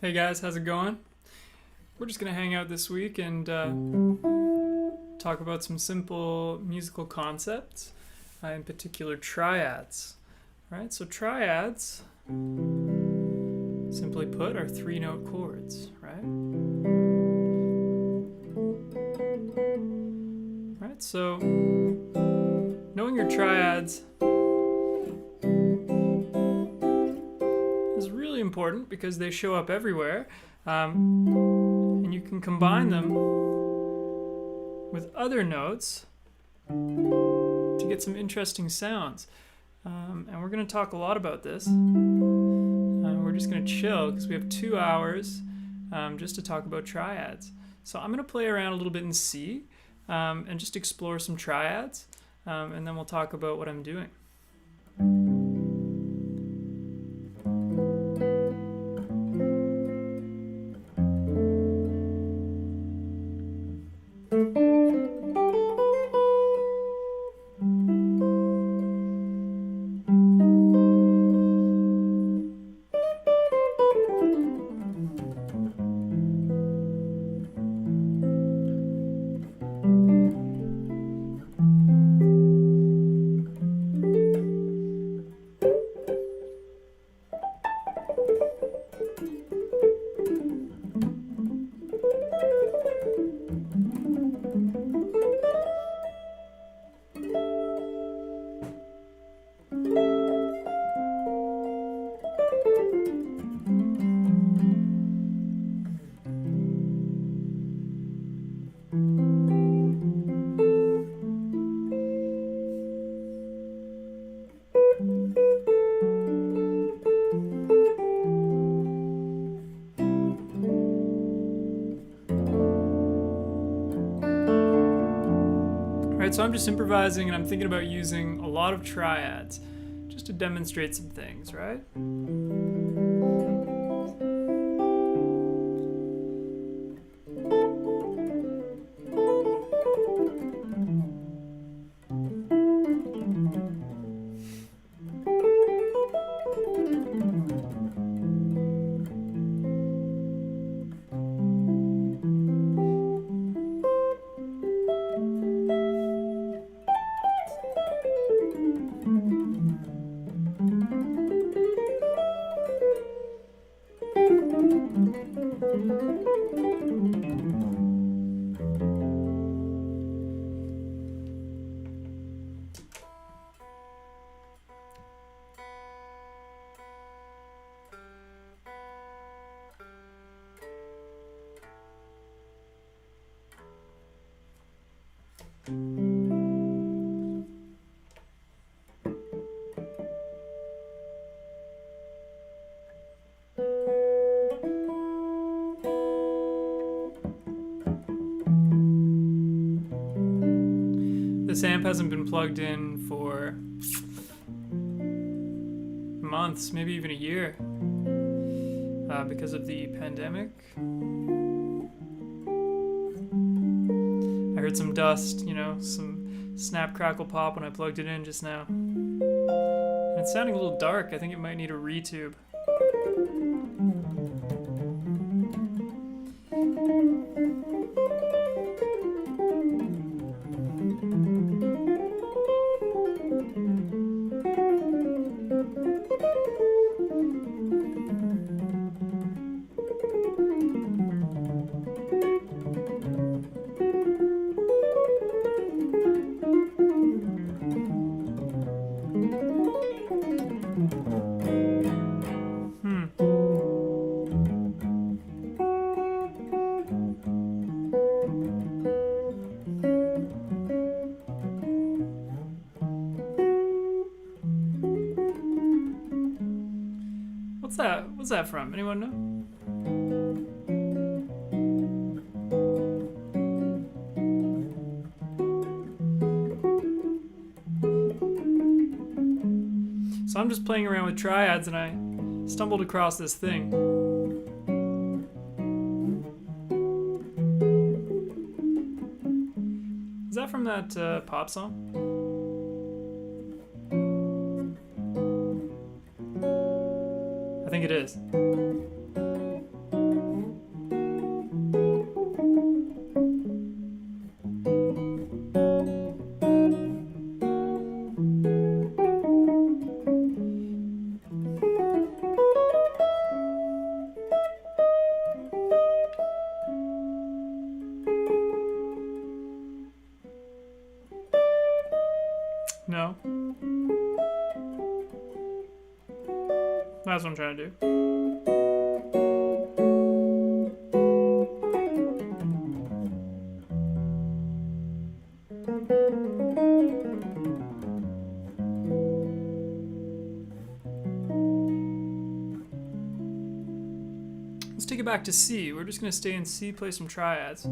Hey guys, how's it going? We're just gonna hang out this week and talk about some simple musical concepts, in particular triads. All right, so triads, simply put, are three-note chords, right? Right, so knowing your triads is really important because they show up everywhere. And you can combine them with other notes to get some interesting sounds. And we're going to talk a lot about this. We're just going to chill because we have 2 hours just to talk about triads. So I'm going to play around a little bit in C and just explore some triads, and then we'll talk about what I'm doing. Alright, so I'm just improvising and I'm thinking about using a lot of triads just to demonstrate some things, right? This amp hasn't been plugged in for months, maybe even a year, because of the pandemic. I heard some dust, some snap, crackle, pop when I plugged it in just now. And it's sounding a little dark. I think it might need a retube. What's that from? Anyone know? So I'm just playing around with triads and I stumbled across this thing. Is that from that pop song? I think it is. No. That's what I'm trying to do. Let's take it back to C. We're just going to stay in C, play some triads.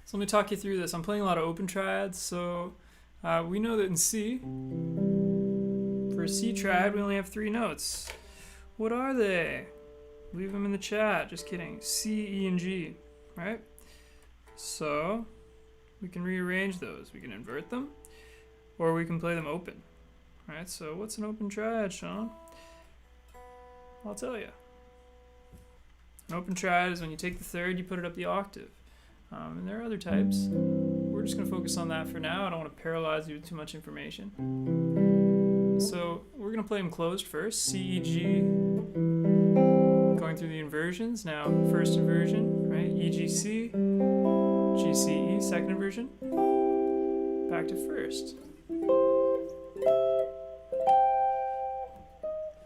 So let me talk you through this. I'm playing a lot of open triads, so we know that in C, for a C triad, we only have 3 notes. What are they? Leave them in the chat. Just kidding. C, E, and G, right? So we can rearrange those. We can invert them, or we can play them open, right? So what's an open triad, Sean? I'll tell you. An open triad is when you take the third, you put it up the octave. And there are other types. We're just going to focus on that for now. I don't want to paralyze you with too much information. So we're going to play them closed first. C, E, G. Going through the inversions. Now, first inversion, right? E, G, C. G, C, E, second inversion. Back to first.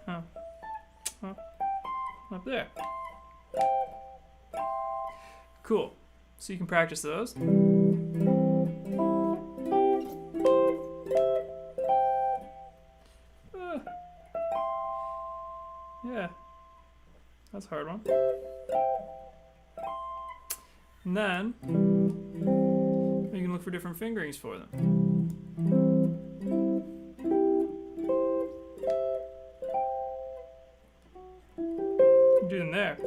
Huh. Up there. Cool. So you can practice those. Yeah, that's a hard one. And then you can look for different fingerings for them. Do them there.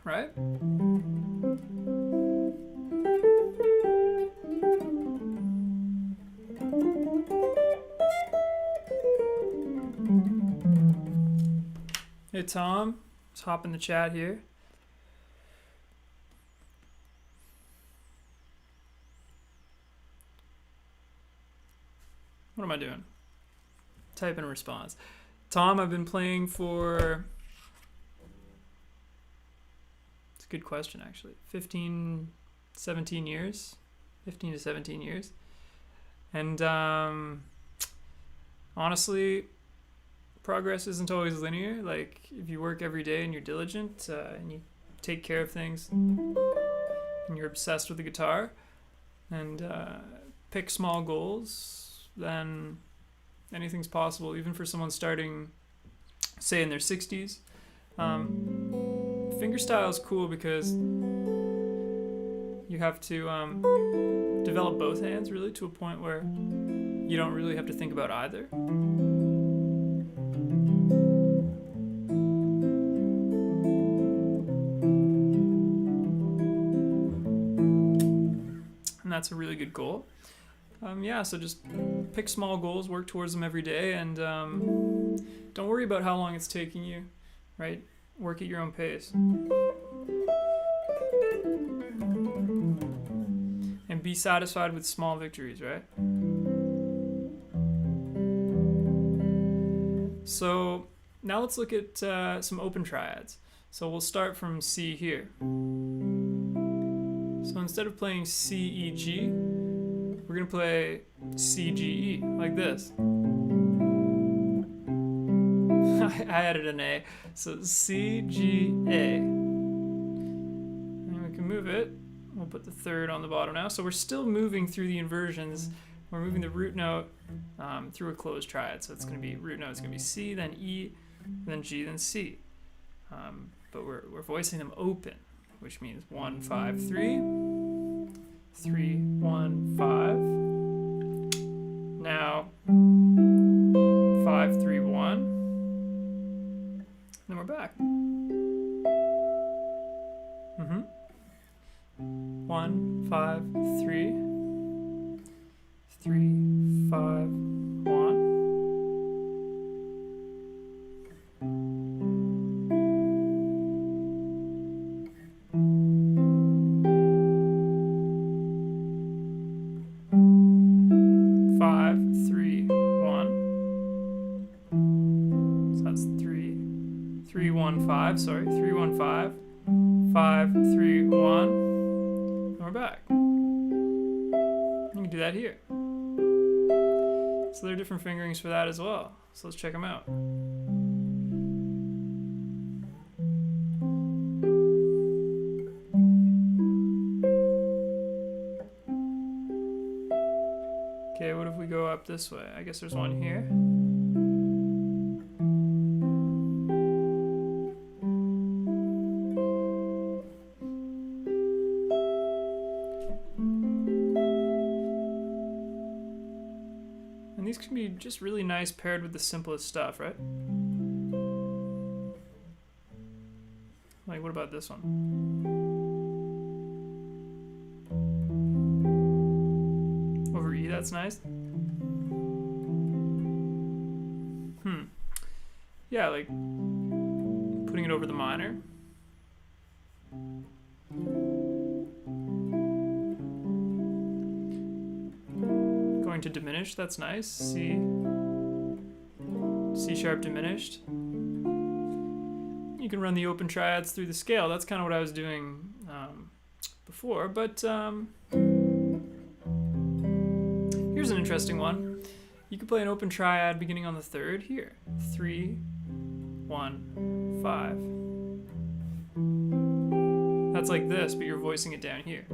Right? Hey Tom, let's hop in the chat here. What am I doing? Type in a response. Tom, I've been playing for... It's a good question, actually. 15, 17 years. 15 to 17 years. And honestly, progress isn't always linear. Like, if you work every day and you're diligent and you take care of things and you're obsessed with the guitar and pick small goals, then anything's possible, even for someone starting, say, in their 60s. Fingerstyle is cool because you have to develop both hands, really, to a point where you don't really have to think about either. And that's a really good goal. Yeah, so just pick small goals, work towards them every day, and don't worry about how long it's taking you, right? Work at your own pace. And be satisfied with small victories, right? So now let's look at some open triads. So we'll start from C here. So instead of playing C, E, G, we're going to play C, G, E, like this. I added an A. So C, G, A. move it, we'll put the third on the bottom now. So we're still moving through the inversions. We're moving the root note through a closed triad. So it's going to be root note is going to be C, then E, then G, then C. But we're voicing them open, which means 1, 5, 3, 3, 1, 5. Now 5, 3, 1. Then we're back. 1, 5, 3, 3, 5, 1. 5, 3, 1. So that's 3, 3, 1, 5. Sorry, 3, 1, 5. 5, 3, 1. And we're back. You can do that here. So there are different fingerings for that as well. So let's check them out. Okay, what if we go up this way? I guess there's one here. And these can be just really nice paired with the simplest stuff, right? Like, what about this one? Over E, that's nice. Yeah, like putting it over the minor. Going to diminished, that's nice. C sharp diminished. You can run the open triads through the scale. That's kind of what I was doing before, but here's an interesting one. You could play an open triad beginning on the third here. 3, 1, 5. That's like this, but you're voicing it down here.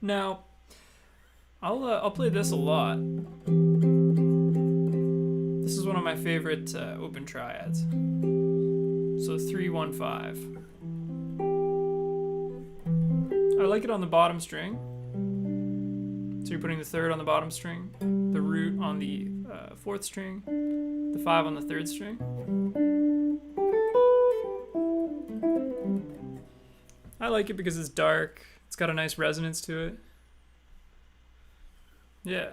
Now, I'll play this a lot. This is one of my favorite open triads. So 3, 1, 5. I like it on the bottom string. So you're putting the third on the bottom string, the root on the fourth string, the 5 on the third string. I like it because it's dark. It's got a nice resonance to it. Yeah.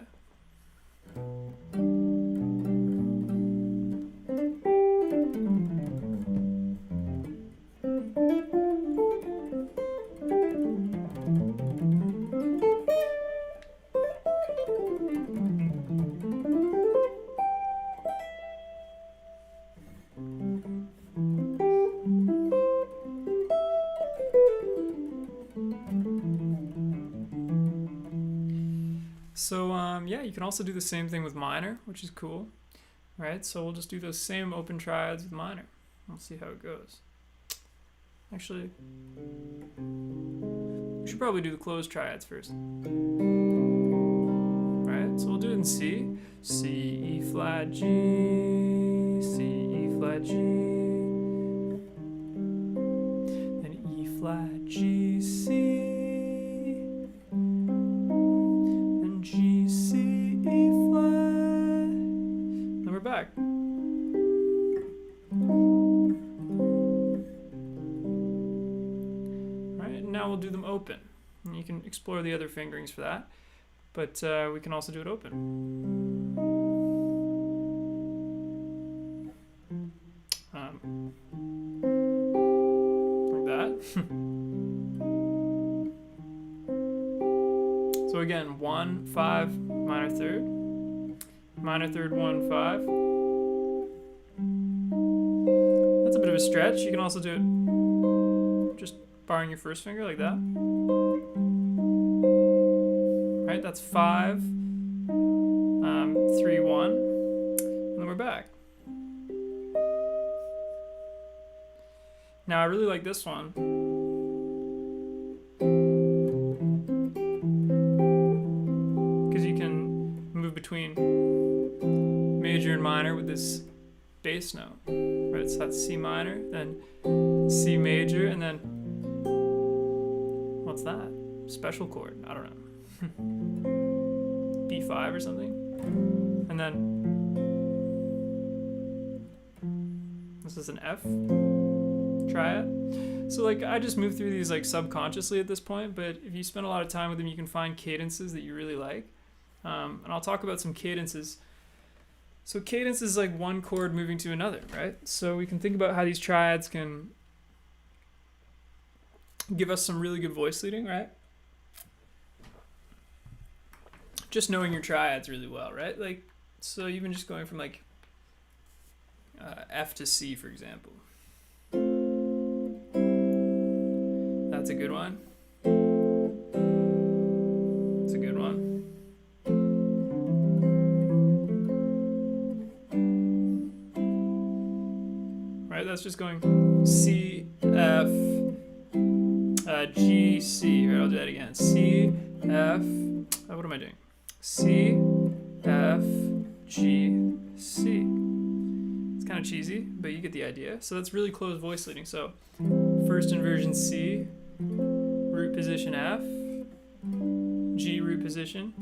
So yeah, you can also do the same thing with minor, which is cool, right? So we'll just do those same open triads with minor. We'll see how it goes. Actually, we should probably do the closed triads first. Right, so we'll do it in C. C, E flat, G, C, E flat, G, then E flat, G, C, back. Right, and now we'll do them open. And you can explore the other fingerings for that, but we can also do it open. Like that. again, 1, 5, minor third, 1, 5. That's a bit of a stretch. You can also do it just barring your first finger like that. Right, that's 5, 3, 1, and then we're back. Now I really like this one. Because you can move between major and minor with this bass note. Right, so that's C minor, then C major, and then what's that? Special chord, I don't know. B5 or something. And then this is an F triad. So like I just move through these like subconsciously at this point, but if you spend a lot of time with them, you can find cadences that you really like. And I'll talk about some cadences. So cadence is like one chord moving to another, right? So we can think about how these triads can give us some really good voice leading, right? Just knowing your triads really well, right? Like, so even just going from like F to C, for example. That's a good one. That's a good one. Right, that's just going C, F, G, C. Right, I'll do that again. C, F, what am I doing? C, F, G, C. It's kind of cheesy, but you get the idea. So that's really close voice leading. So first inversion C, root position F, G root position,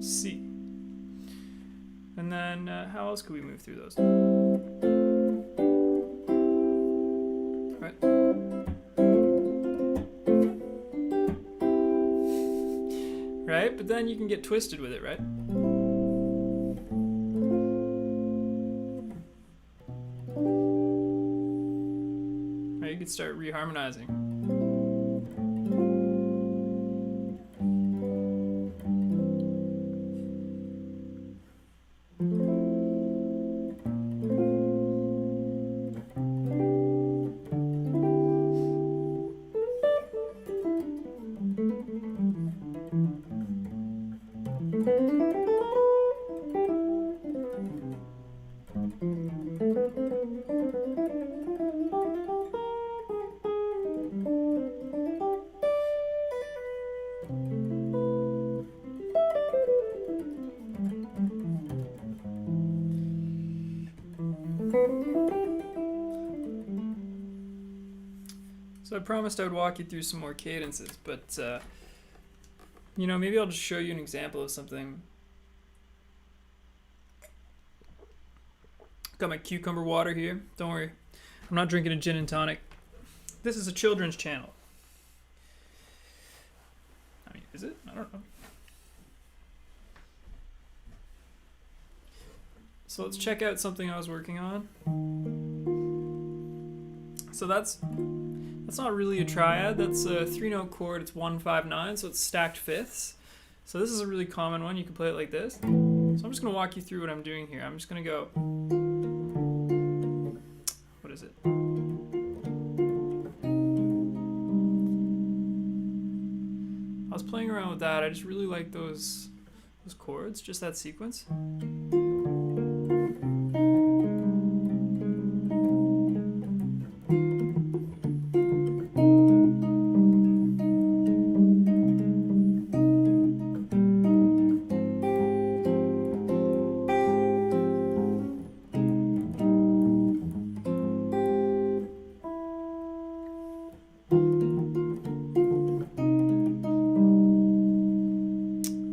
C. And then how else could we move through those? Right. Right, but then you can get twisted with it, right? Right, you could start reharmonizing. So I promised I would walk you through some more cadences, but you know, maybe I'll just show you an example of something. Got my cucumber water here. Don't worry, I'm not drinking a gin and tonic. This is a children's channel. I mean, is it? I don't know. So let's check out something I was working on. So that's not really a triad. That's a 3-note chord. It's 1, 5, 9, so it's stacked fifths. So this is a really common one. You can play it like this. So I'm just going to walk you through what I'm doing here. I'm just going to go. What is it? I was playing around with that. I just really like those chords, just that sequence.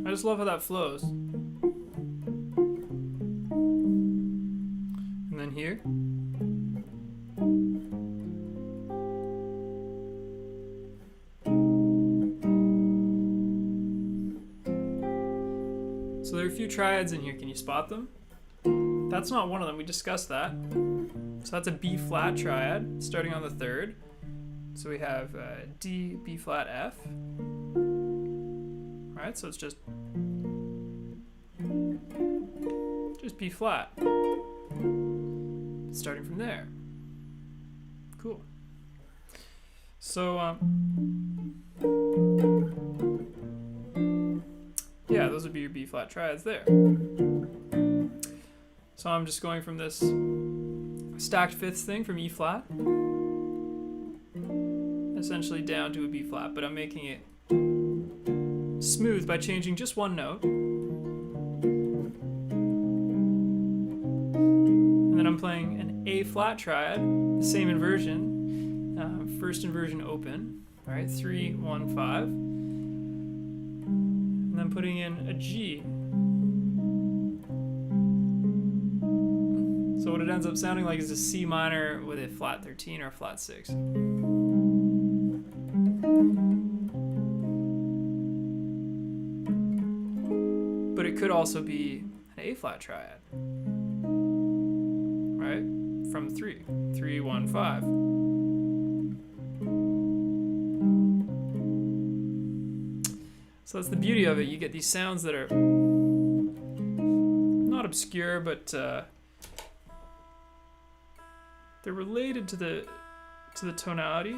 I just love how that flows. And then here. So there are a few triads in here. Can you spot them? That's not one of them. We discussed that. So that's a B flat triad starting on the 3rd. So we have D, B flat, F. right? So it's just B flat, starting from there. Cool. So yeah, those would be your B flat triads there. So I'm just going from this stacked fifths thing from E flat, essentially down to a B flat, but I'm making it smooth by changing just one note. And then I'm playing an A flat triad, the same inversion, first inversion open, all right, 3, 1, 5, and then putting in a G. So what it ends up sounding like is a C minor with a flat 13 or a flat 6. But it could also be an A flat triad, right? From 3, 3, 1, 5. So that's the beauty of it. You get these sounds that are not obscure, but they're related to the tonality.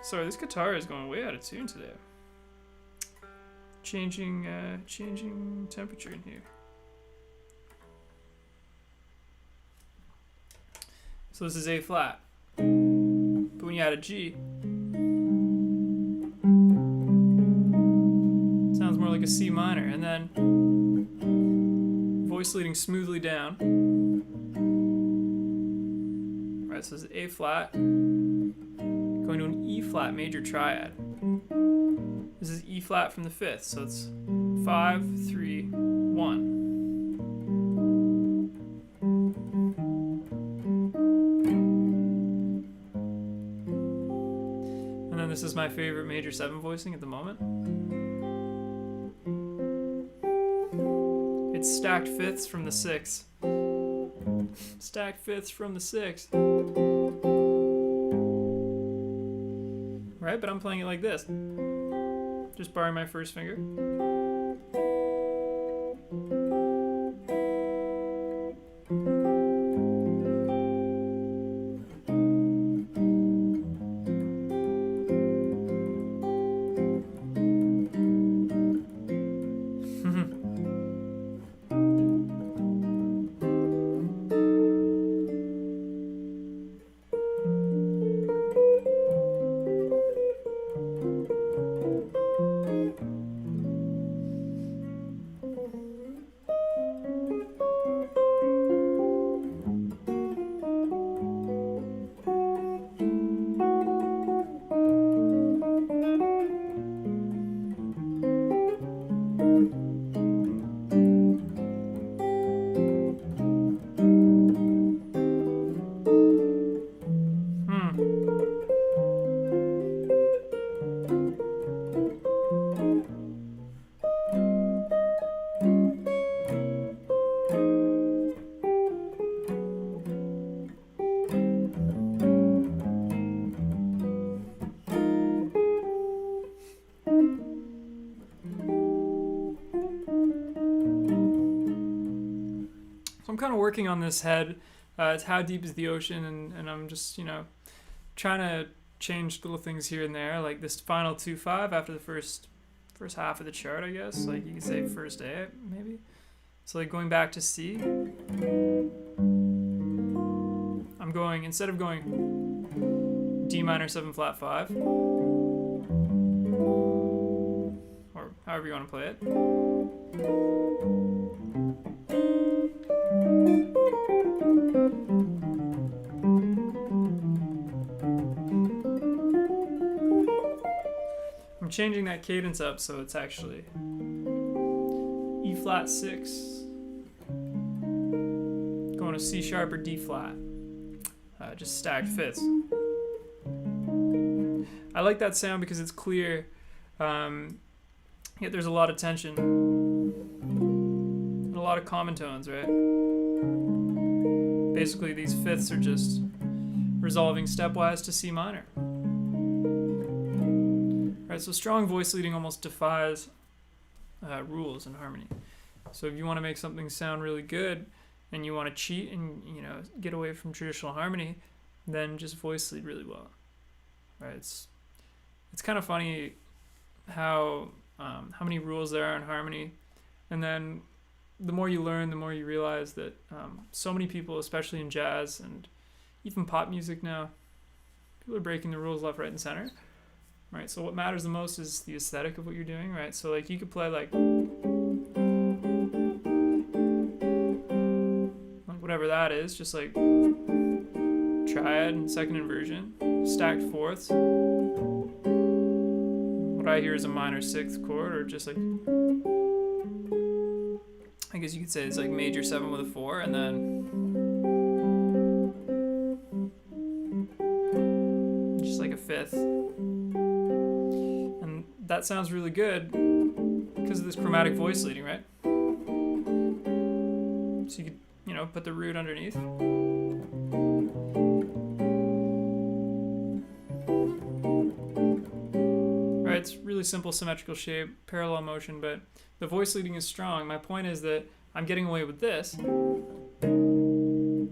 Sorry, this guitar is going way out of tune today. Changing temperature in here. So this is A flat, but when you add a G, it sounds more like a C minor, and then voice leading smoothly down. Right, so this is A flat, going to an E flat major triad. This is E flat from the fifth, so it's 5, 3, 1. And then this is my favorite major 7 voicing at the moment. It's stacked fifths from the 6. Stacked fifths from the 6. Right, but I'm playing it like this. Just borrowing my first finger. I'm kind of working on this head. It's how deep is the ocean, and I'm just, trying to change little things here and there, like this final 2/5 after the first half of the chart, I guess. Like you could say first A, maybe. So like going back to C, I'm going, instead of going D minor 7 flat 5, or however you want to play it, I'm changing that cadence up so it's actually E flat 6, going to C sharp or D flat, just stacked fifths. I like that sound because it's clear, yet there's a lot of tension and a lot of common tones, right? Basically these fifths are just resolving stepwise to C minor. Right, Right, so strong voice leading almost defies rules in harmony. So if you want to make something sound really good and you want to cheat and get away from traditional harmony, then just voice lead really well. Right? It's kind of funny how many rules there are in harmony, and then the more you learn, the more you realize that so many people, especially in jazz and even pop music now, people are breaking the rules left, right, and center. Right, so what matters the most is the aesthetic of what you're doing, right? So like you could play like whatever that is, just like triad and second inversion, stacked fourths. What I hear is a minor sixth chord, or just like, I guess you could say it's like major 7 with a 4, and then just like a fifth. And that sounds really good because of this chromatic voice leading, right? So you could, put the root underneath. Right, it's really simple symmetrical shape, parallel motion, but the voice leading is strong. My point is that I'm getting away with this.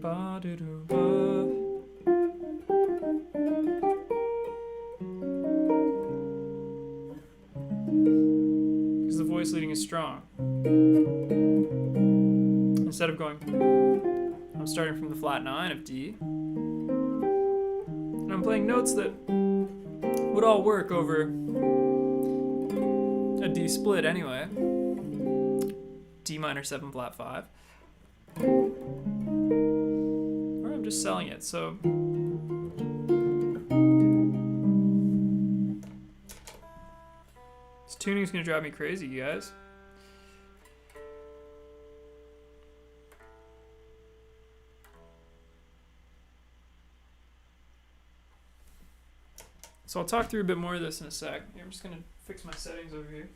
Ba-do-do-ba. Because the voice leading is strong. Instead of going, I'm starting from the flat 9 of D, and I'm playing notes that would all work over a D split anyway. D minor 7 flat 5. Or I'm just selling it, so this tuning is going to drive me crazy, you guys. So I'll talk through a bit more of this in a sec. Here, I'm just going to fix my settings over here.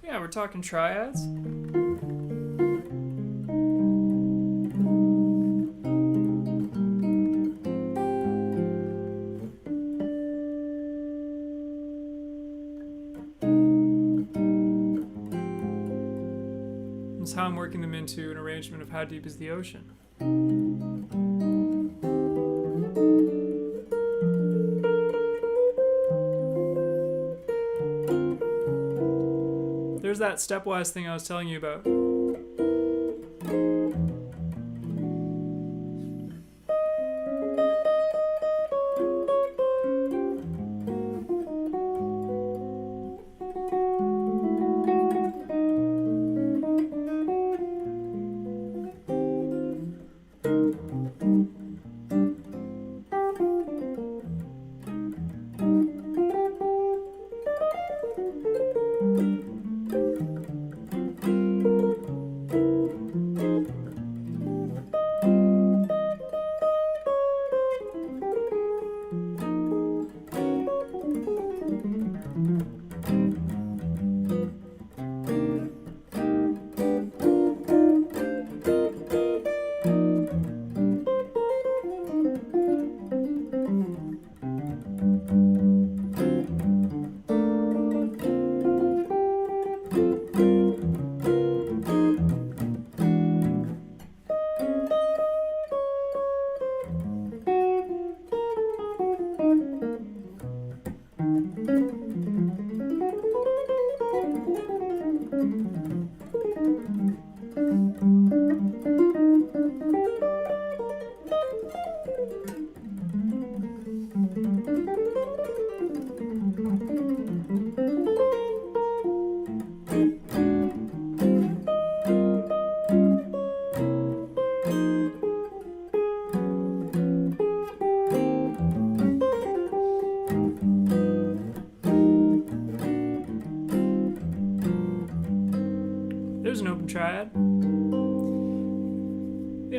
Yeah, we're talking triads. That's how I'm working them into an arrangement of How Deep is the Ocean. There's that stepwise thing I was telling you about.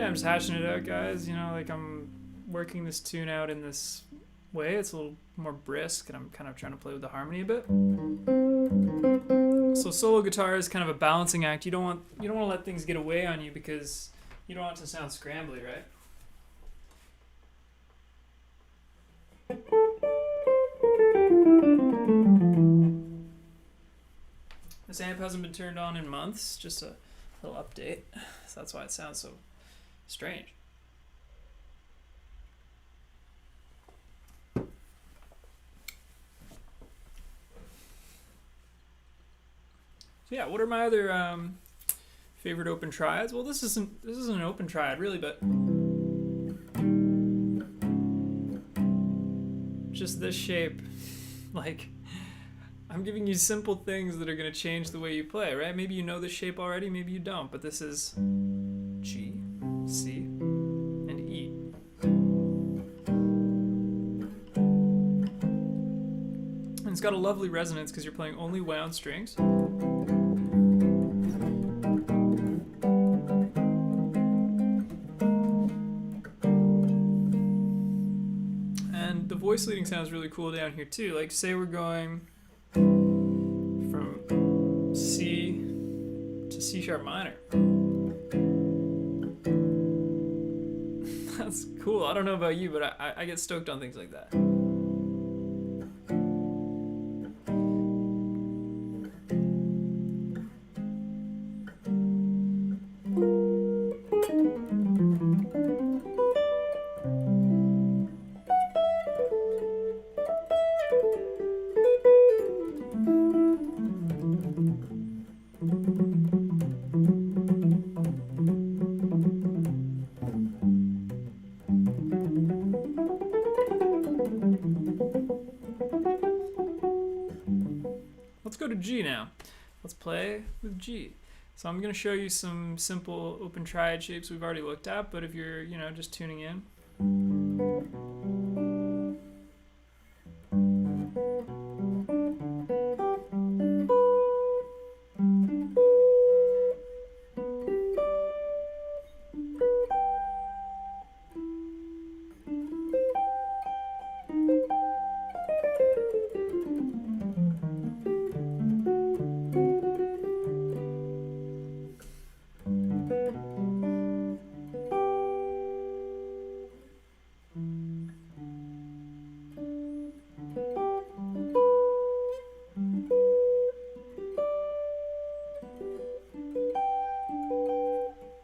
yeah, I'm just hashing it out, guys. You know, like I'm working this tune out in this way. It's a little more brisk, and I'm kind of trying to play with the harmony a bit. So solo guitar is kind of a balancing act. You don't want to let things get away on you because you don't want it to sound scrambly, right? This amp hasn't been turned on in months, just a little update. So that's why it sounds so strange. So yeah, what are my other favorite open triads? Well, this isn't an open triad really, but just this shape. Like, I'm giving you simple things that are going to change the way you play, right? Maybe you know this shape already, maybe you don't, but this is G, C, and E. And it's got a lovely resonance because you're playing only wound strings. And the voice leading sounds really cool down here too. Like, say we're going from C to C sharp minor. That's cool. I don't know about you, but I get stoked on things like that. Let's go to G now. Let's play with G. So I'm going to show you some simple open triad shapes we've already looked at, but if you're, just tuning in.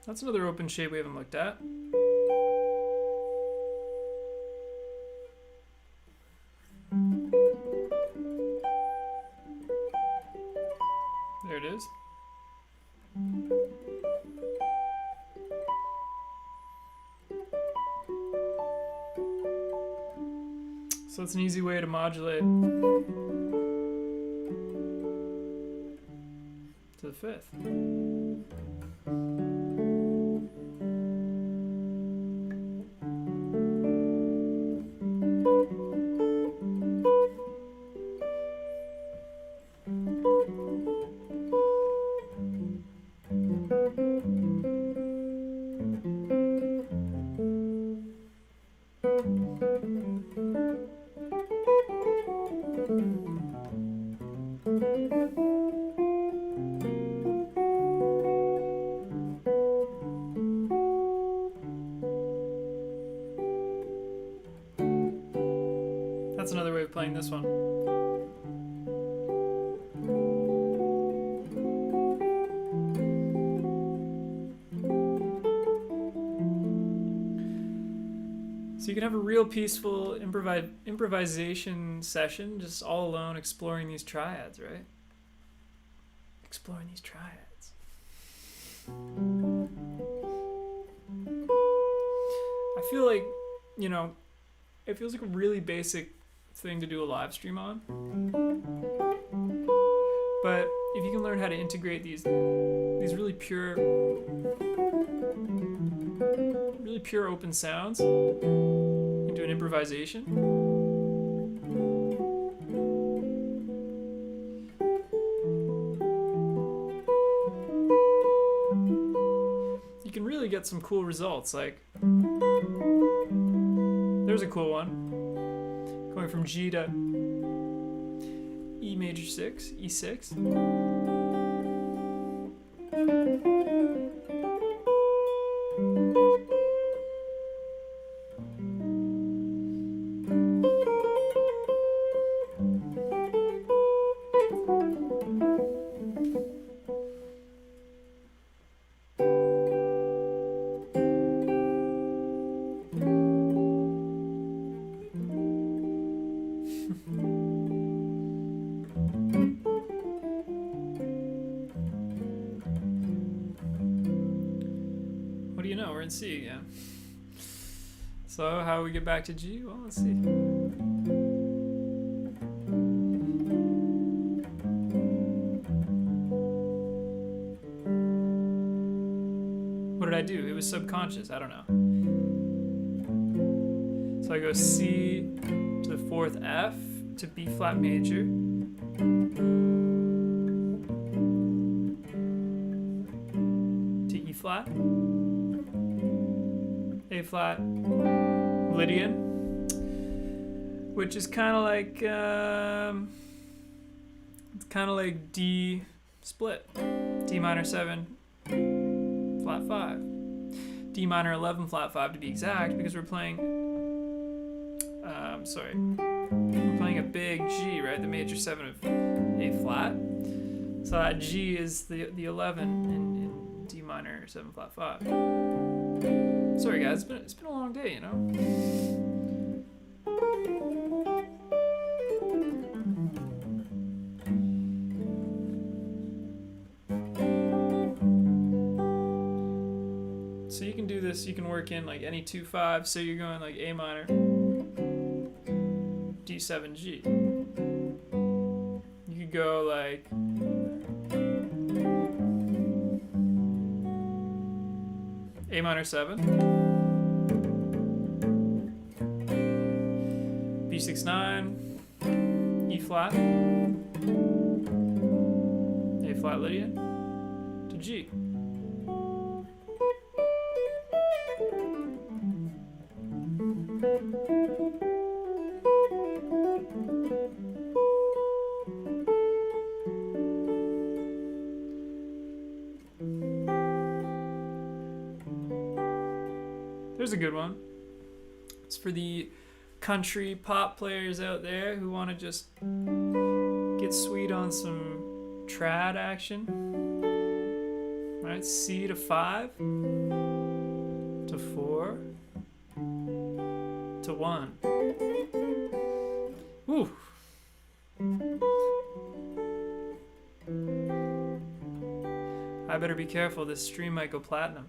That's another open shape we haven't looked at. There it is. So it's an easy way to modulate to the fifth. That's another way of playing this one. So you can have a real peaceful improvisation session, just all alone exploring these triads, right? Exploring these triads. I feel like, it feels like a really basic thing to do a live stream on. But if you can learn how to integrate these really pure open sounds into an improvisation, you can really get some cool results. Like, there's a cool one. Going from G to E major 6, E6. What do you know? We're in C again. So how do we get back to G? Well, let's see. What did I do? It was subconscious. I don't know. So I go C to the 4th F to B flat major. To E flat. A flat, Lydian, which is kind of like it's kind of like D split, D minor 7, flat 5, D minor 11, flat 5 to be exact, because we're playing. We're playing a big G, right? The major 7 of A flat. So that G is the 11 in D minor 7, flat 5. Sorry guys, it's been a long day, you know? So you can do this, you can work in like any 2-5, so you're going like A minor, D7, G. You could go like A minor 7, B6, 9, E flat, A flat Lydian, to G. There's a good one. It's for the country pop players out there who want to just get sweet on some trad action. All right, C to 5, to 4, to 1. Woo! I better be careful, this stream might go platinum.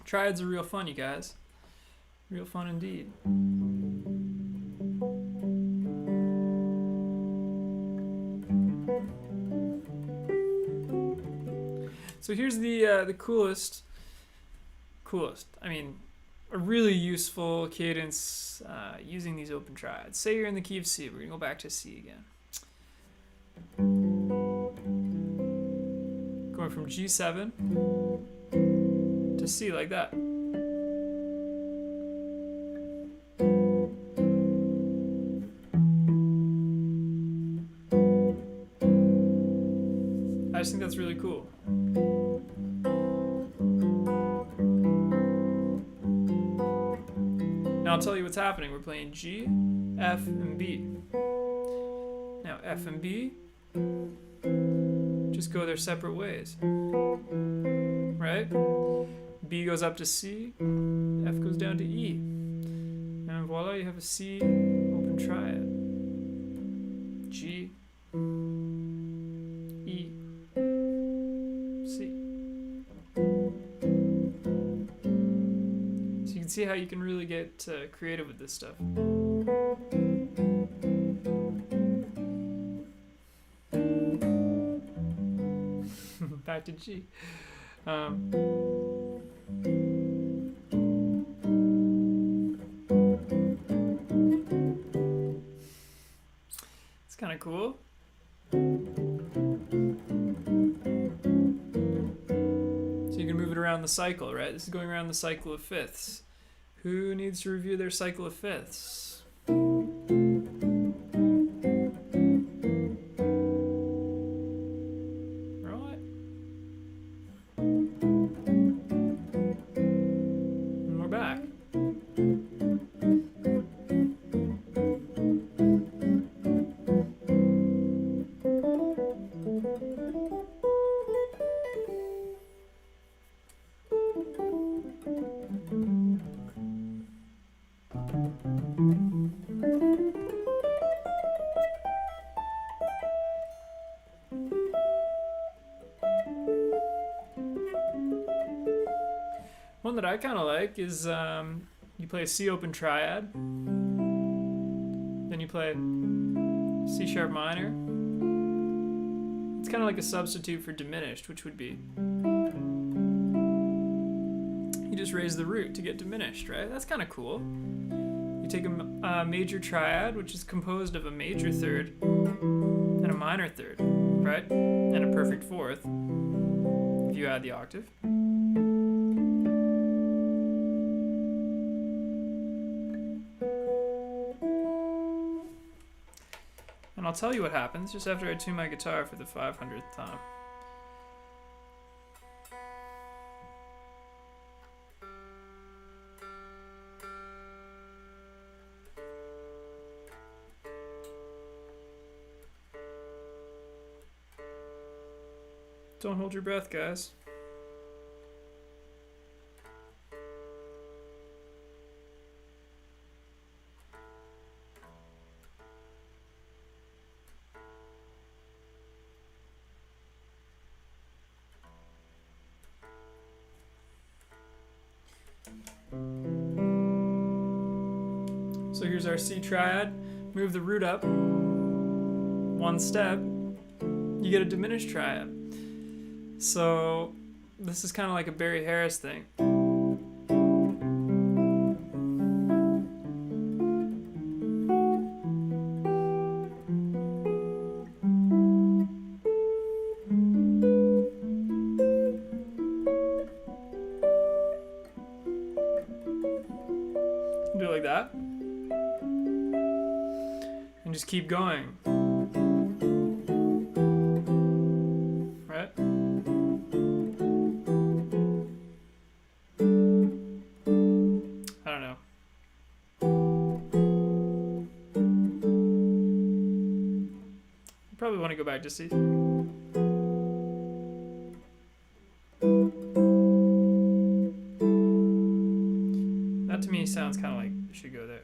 Triads are real fun, you guys. Real fun indeed. So here's the coolest. I mean, a really useful cadence using these open triads. Say you're in the key of C. We're gonna go back to C again. Going from G7 to C like that. I just think that's really cool. Now I'll tell you what's happening. We're playing G, F, and B. Now F and B just go their separate ways, right? B goes up to C, F goes down to E, and voila, you have a C open triad. G, E, C. So you can see how you can really get creative with this stuff. Back to G. It's kind of cool. So you can move it around the cycle, right? This is going around the cycle of fifths. Who needs to review their cycle of fifths? One that I kind of like is you play a C open triad, then you play C sharp minor. It's kind of like a substitute for diminished, which would be you just raise the root to get diminished, right? That's kind of cool. You take a major triad, which is composed of a major third and a minor third, right? And a perfect fourth, if you add the octave. And I'll tell you what happens just after I tune my guitar for the 500th time. Don't hold your breath, guys. So here's our C triad. Move the root up one step, you get a diminished triad. So this is kind of like a Barry Harris thing. Do it like that. And just keep going. Right? I don't know. Probably want to go back to C. That to me sounds kind of like it should go there.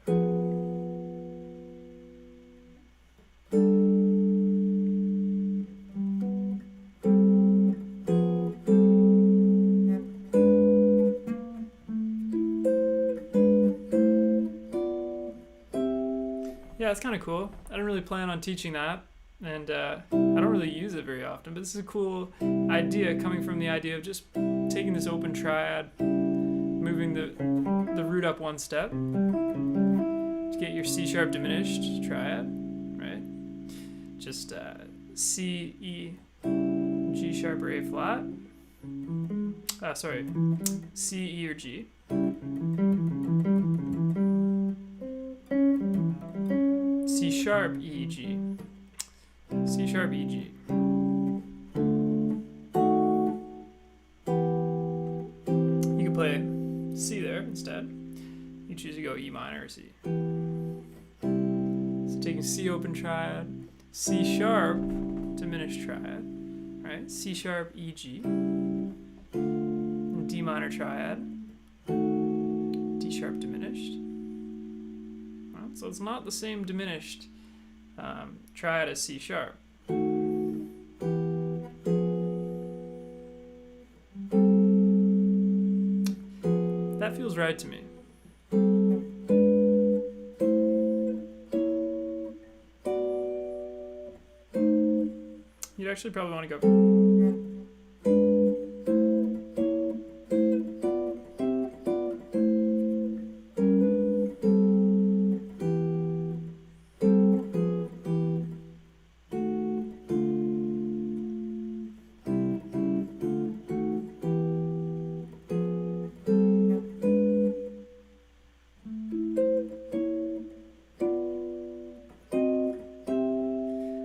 Yeah, it's kind of cool. I don't really plan on teaching that, and I don't really use it very often, but this is a cool idea coming from the idea of just taking this open triad, moving the root up one step to get your C sharp diminished triad, right? Just C, E, G sharp or A flat. Sorry, C, E, or G. C sharp, E, G. C sharp, E, G. You can play C there instead. You choose to go E minor or C. So taking C open triad, C sharp, diminished triad, right? C sharp, E, G, D minor triad, D sharp diminished. Well, so it's not the same diminished triad as C sharp. That feels right to me. You'd actually probably want to go.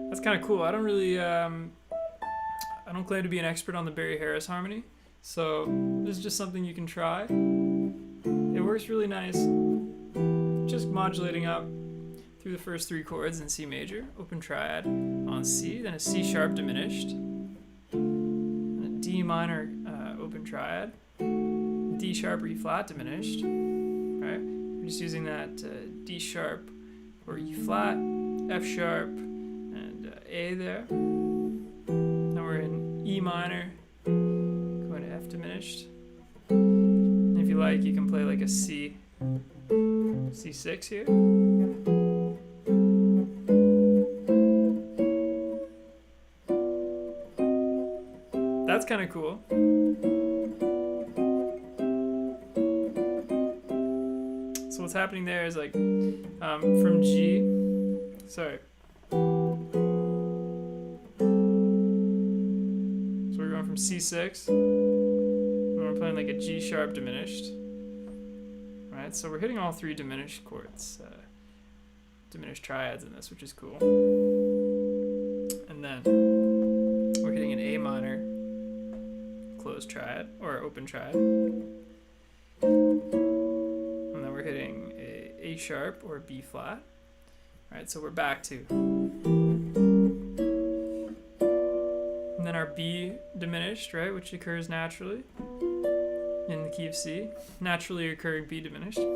That's kind of cool. I don't really, I don't claim to be an expert on the Barry Harris harmony, so this is just something you can try. It works really nice, just modulating up through the first 3 chords in C major, open triad on C, then a C sharp diminished, and a D minor open triad, D sharp E flat diminished, right? We're just using that D sharp or E flat, F sharp, A there. Now we're in E minor, going to F diminished. And if you like, you can play like a C, C6 here. That's kind of cool. So what's happening there is like from G, sorry. From C6, and we're playing like a G sharp diminished, right? So we're hitting all 3 diminished chords, diminished triads in this, which is cool. And then we're hitting an A minor closed triad or open triad, and then we're hitting a sharp or a B flat, right? So we're back to. And then our B diminished, right, which occurs naturally in the key of C, naturally occurring B diminished. And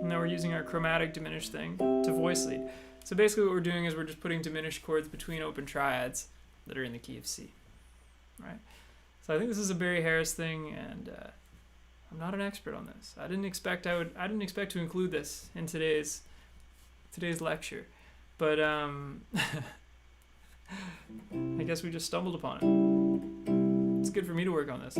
then we're using our chromatic diminished thing to voice lead. So basically what we're doing is we're just putting diminished chords between open triads that are in the key of C, right? So I think this is a Barry Harris thing, and I'm not an expert on this. I didn't expect to include this in today's lecture, but I guess we just stumbled upon it. It's good for me to work on this.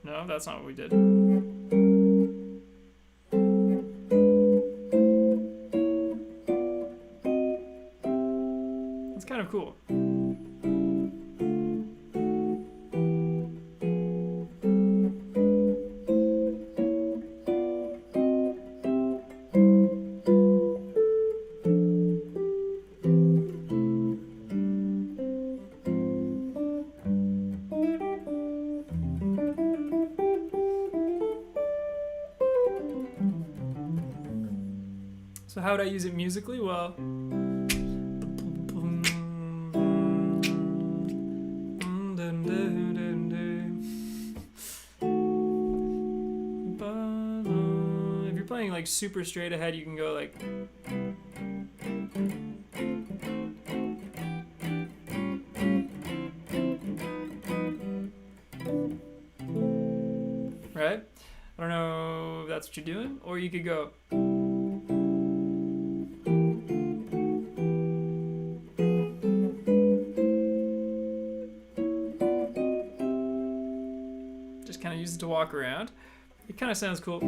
No, that's not what we did. That's kind of cool. So how would I use it musically? Well, if you're playing like super straight ahead, you can go like, right? I don't know if that's what you're doing, or you could go. Kind of use it to walk around. It kind of sounds cool.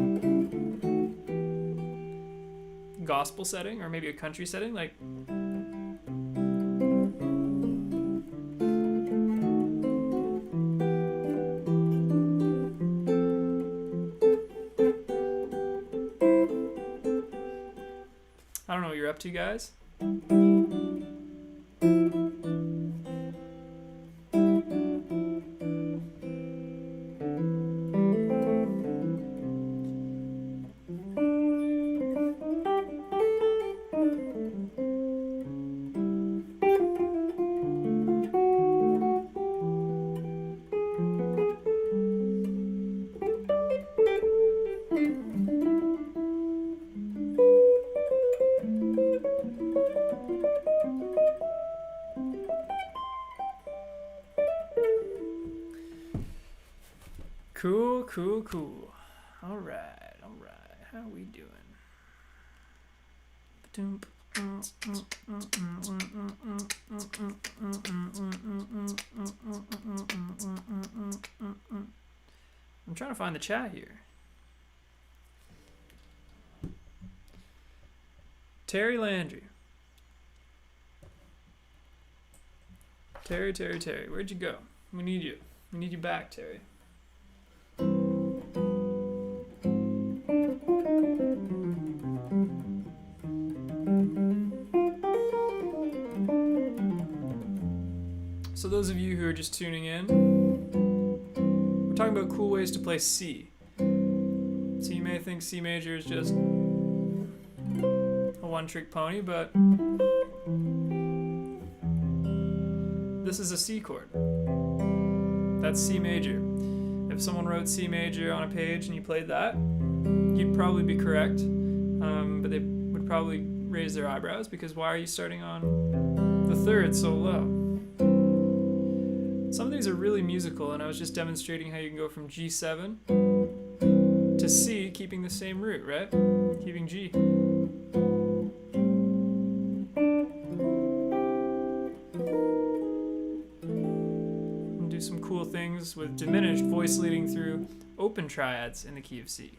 Gospel setting, or maybe a country setting, like. I don't know what you're up to, guys. Cool, cool, cool. All right, all right. How we doing? I'm trying to find the chat here. Terry Landry. Terry, where'd you go? We need you. We need you back, Terry. So those of you who are just tuning in, we're talking about cool ways to play C. So you may think C major is just a one-trick pony, but this is a C chord. That's C major. If someone wrote C major on a page and you played that, you'd probably be correct, but they would probably raise their eyebrows because why are you starting on the third so low? Some of these are really musical, and I was just demonstrating how you can go from G7 to C, keeping the same root, right? Keeping G. And do some cool things with diminished voice leading through open triads in the key of C.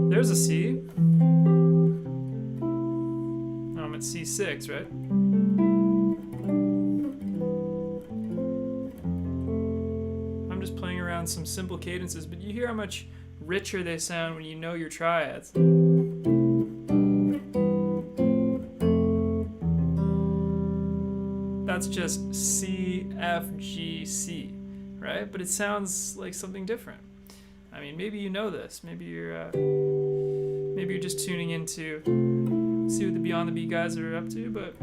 There's a C. Now I'm at C6, right? I'm just playing around some simple cadences, but you hear how much richer they sound when you know your triads. That's just C, F, G, C, right? But it sounds like something different. I mean, maybe you know this. Maybe you're just tuning in to see what the Beyond the Beat guys are up to, but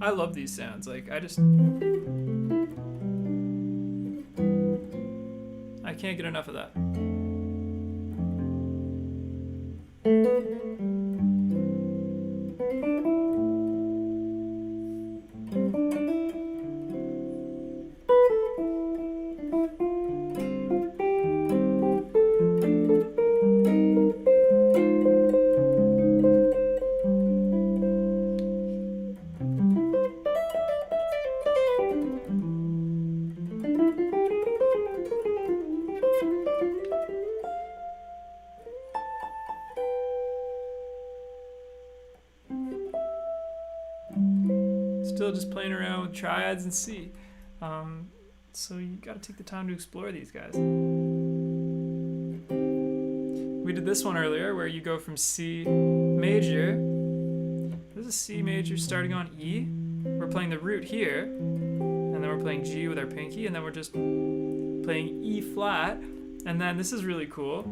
I love these sounds. Like, I can't get enough of that. Still just playing around with triads and C. So you gotta take the time to explore these guys. We did this one earlier where you go from C major. This is C major starting on E. We're playing the root here, and then we're playing G with our pinky, and then we're just playing E flat, and then this is really cool.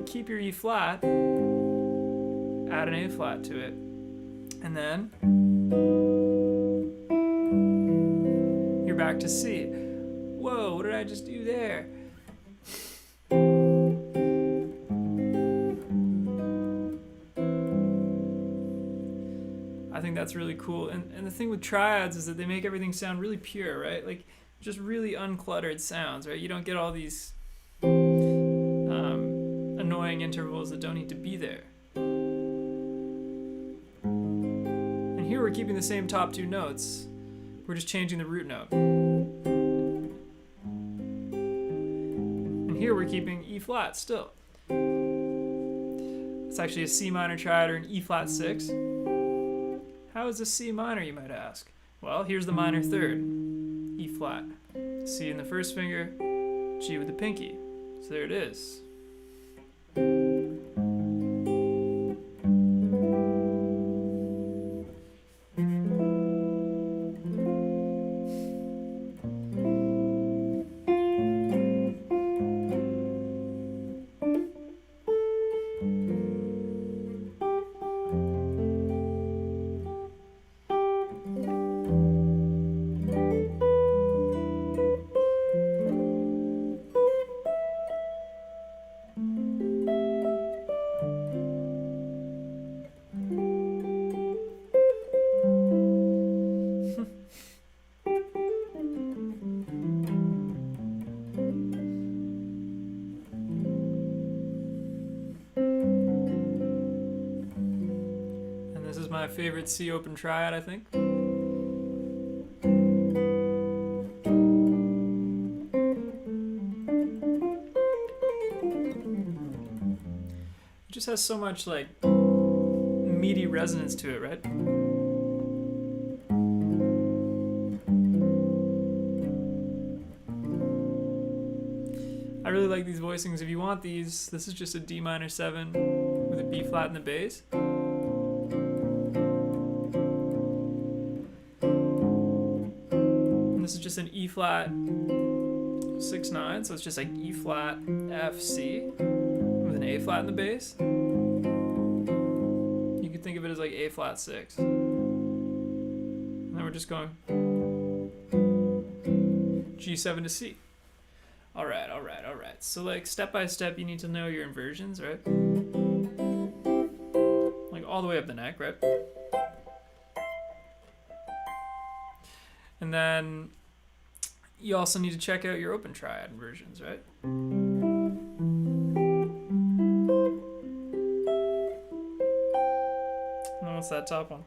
Keep your E flat, add an A flat to it, and then you're back to C. Whoa, what did I just do there? I think that's really cool. And the thing with triads is that they make everything sound really pure, right? Like, just really uncluttered sounds, right? You don't get all these annoying intervals that don't need to be there. And here we're keeping the same top two notes. We're just changing the root note. And here we're keeping E flat still. It's actually a C minor triad or an E flat 6. How is this C minor, you might ask? Well, here's the minor third. E flat. C in the first finger, G with the pinky. So there it is. my favorite C open triad, I think. It just has so much like meaty resonance to it, right? I really like these voicings. If you want these, this is just a D minor 7 with a B flat in the bass. And this is just an E flat 6/9, so it's just like E flat F C with an A flat in the bass. You could think of it as like A flat 6. And then we're just going G7 to C. All right. So like step by step, you need to know your inversions, right? Like all the way up the neck, right? And then you also need to check out your open triad inversions, right? And what's that top one?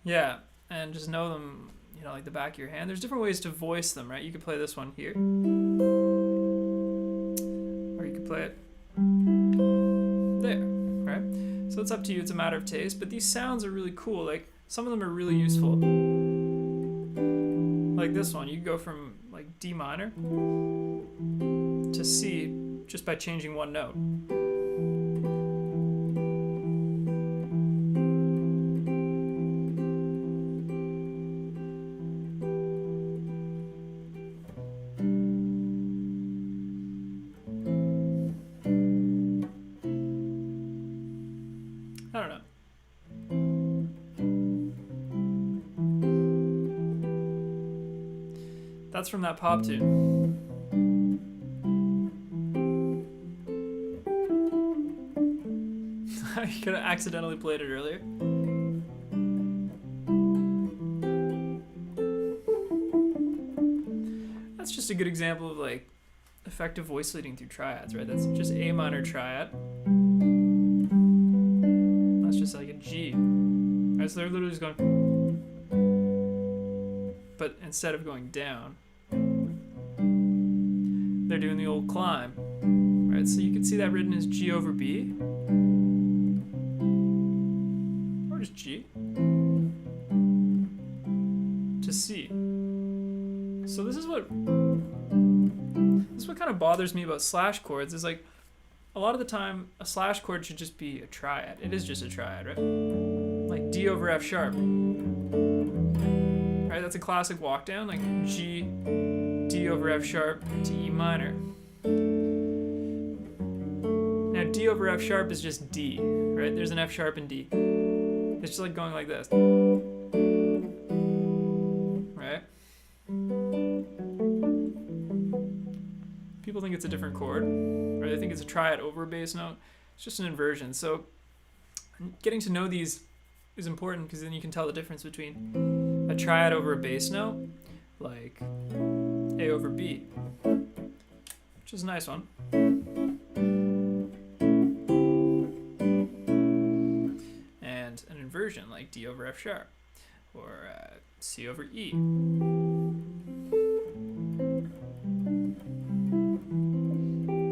Yeah, and just know them, you know, like the back of your hand. There's different ways to voice them, right? You could play this one here. Or you could play it there, right? So it's up to you. It's a matter of taste. But these sounds are really cool. Like, some of them are really useful. Like this one. You go from, like, D minor to C just by changing one note. I don't know. That's from that pop tune. You could have accidentally played it earlier. That's just a good example of like effective voice leading through triads, right? That's just A minor triad. That's just like a G. Right, so they're literally just going, but instead of going down, they're doing the old climb, right? So you can see that written as G over B, or just G to C. So this is what kind of bothers me about slash chords, is like a lot of the time a slash chord should just be a triad. It is just a triad, right? Like D over F sharp. Right, that's a classic walk down, like G, D over F sharp to E minor. Now D over F sharp is just D, right? There's an F sharp in D. It's just like going like this. Right? People think it's a different chord, or they think it's a triad over a bass note. It's just an inversion. So getting to know these is important, because then you can tell the difference between a triad over a bass note, like A over B, which is a nice one, and an inversion like D over F sharp, or C over E.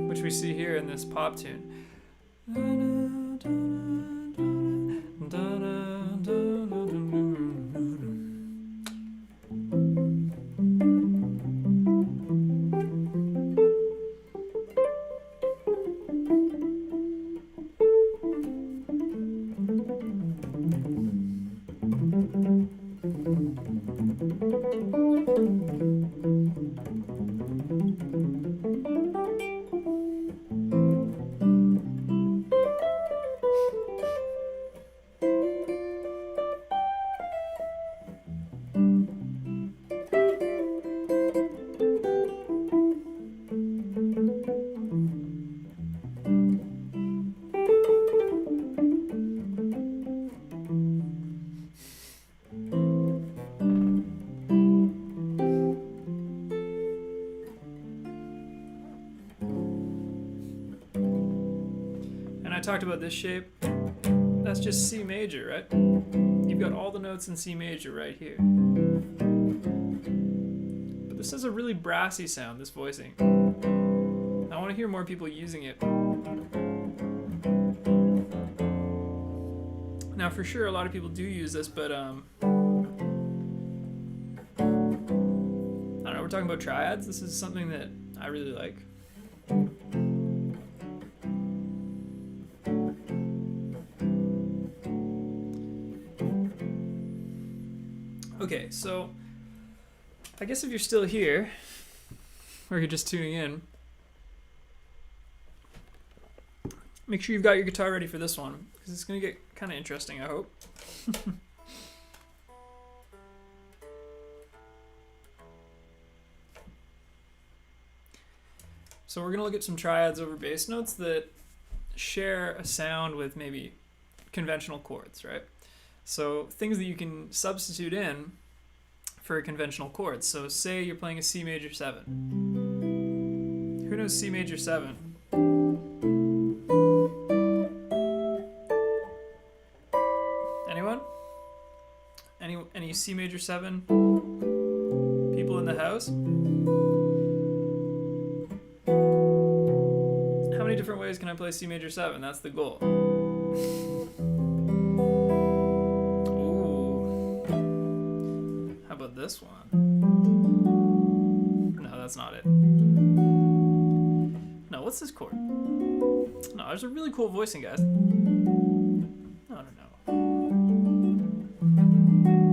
Which we see here in this pop tune. I talked about this shape, that's just C major, right? You've got all the notes in C major right here. But this has a really brassy sound, this voicing. I want to hear more people using it. Now, for sure, a lot of people do use this, but I don't know, we're talking about triads. This is something that I really like. Okay, so I guess if you're still here, or you're just tuning in, make sure you've got your guitar ready for this one, because it's going to get kind of interesting, I hope. So we're going to look at some triads over bass notes that share a sound with maybe conventional chords, right? So things that you can substitute in for conventional chords. So say you're playing a C major 7. Who knows C major 7? Anyone? Any C major 7 people in the house? How many different ways can I play C major 7? That's the goal. This one. No, that's not it. No, what's this chord? No, there's a really cool voicing, guys. No.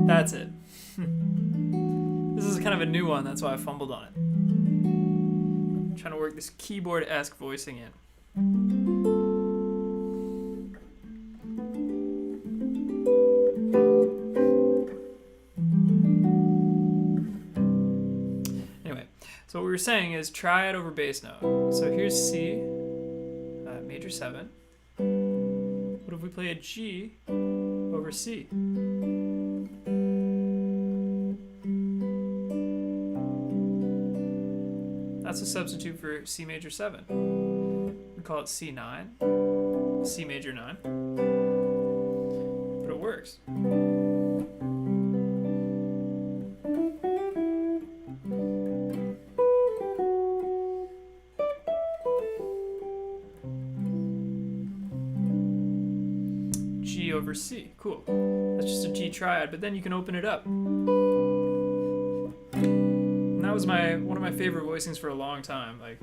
That's it. This is kind of a new one, that's why I fumbled on it. I'm trying to work this keyboard-esque voicing in. So what we were saying is triad over bass note. So here's C, major 7. What if we play a G over C? That's a substitute for C major 7. We call it C9, C major 9. But it works. Over C. Cool. That's just a G triad, but then you can open it up. And that was one of my favorite voicings for a long time. Like,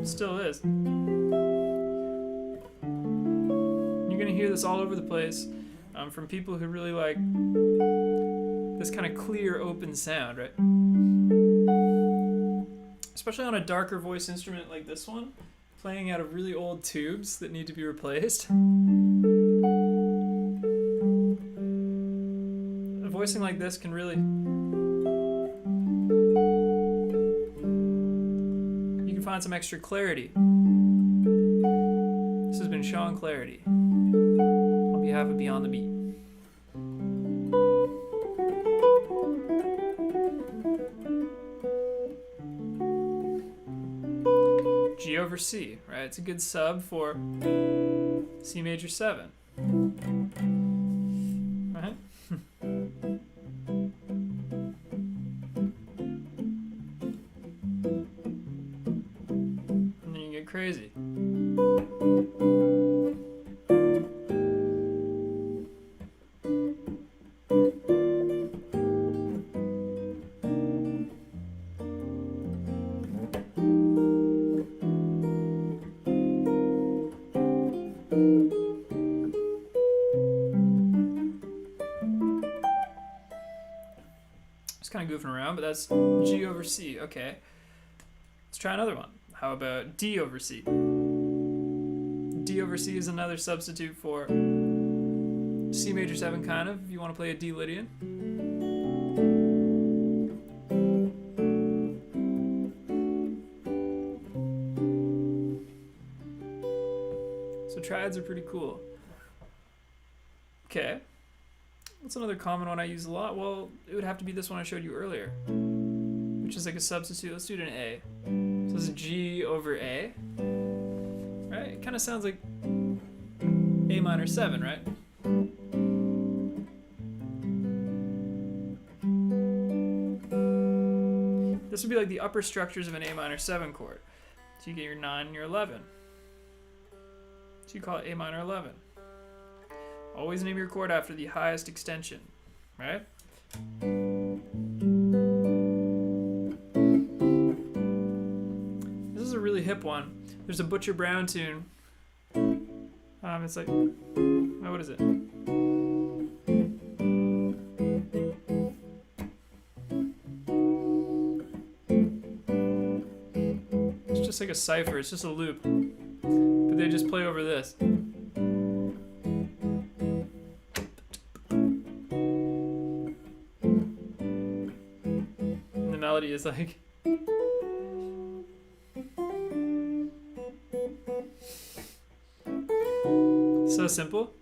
still is. You're gonna hear this all over the place from people who really like this kind of clear, open sound, right? Especially on a darker voice instrument like this one, playing out of really old tubes that need to be replaced. Voicing like this can really, you can find some extra clarity. This has been Sean Clarity on behalf of Beyond the Beat. G over C, right? It's a good sub for C major 7. Right? And then you get crazy. Kind of goofing around, but that's G over C. Okay, let's try another one. How about D over C? D over C is another substitute for C major 7, kind of, if you want to play a D Lydian. So triads are pretty cool. Okay. What's another common one I use a lot? Well, it would have to be this one I showed you earlier, which is like a substitute. Let's do it in A. So this is G over A, right? It kind of sounds like A minor 7, right? This would be like the upper structures of an A minor 7 chord. So you get your 9 and your 11. So you call it A minor 11. Always name your chord after the highest extension, right? This is a really hip one. There's a Butcher Brown tune. It's like, oh, what is it? It's just like a cipher. It's just a loop, but they just play over this. And the melody is like. So simple.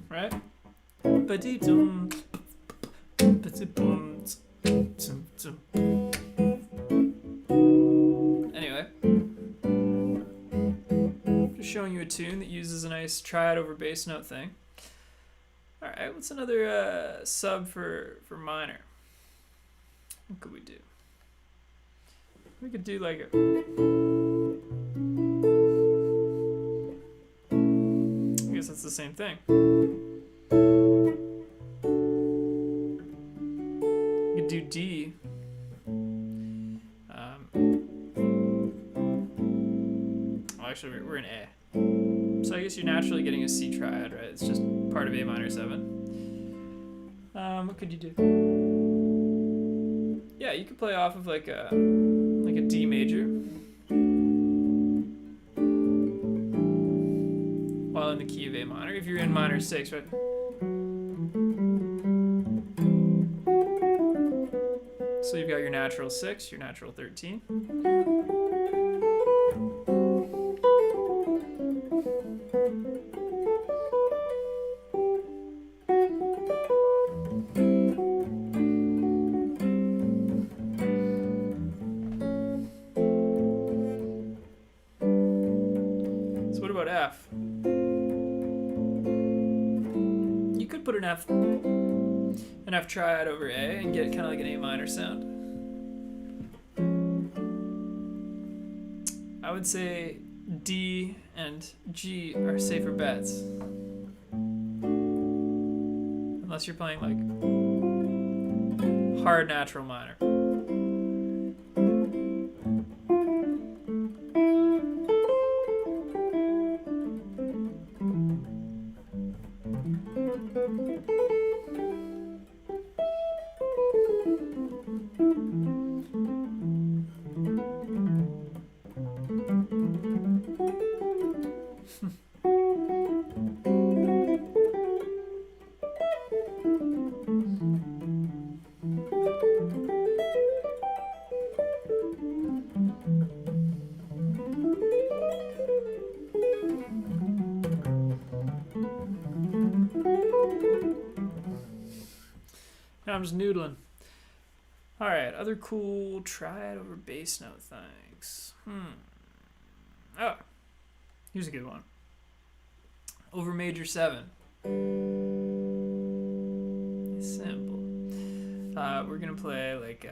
Right? Ba-dee-dum. Anyway, just showing you a tune that uses a nice triad over bass note thing. Alright, what's another sub for minor? What could we do? We could do like a... I guess that's the same thing. You could do D. Actually, we're in A. So I guess you're naturally getting a C triad, right? It's just part of A minor 7. What could you do? Yeah, you could play off of like a D major while in the key of A minor. If you're in minor 6, right? So you've got your natural 6, your natural 13. So what about F? You could put an F triad over A and get kind of like an A minor sound. I would say D and G are safer bets. Unless you're playing like hard natural minor. I'm just noodling. Alright, other cool triad over bass note things. Oh, here's a good one. Over major 7. Simple. We're gonna play like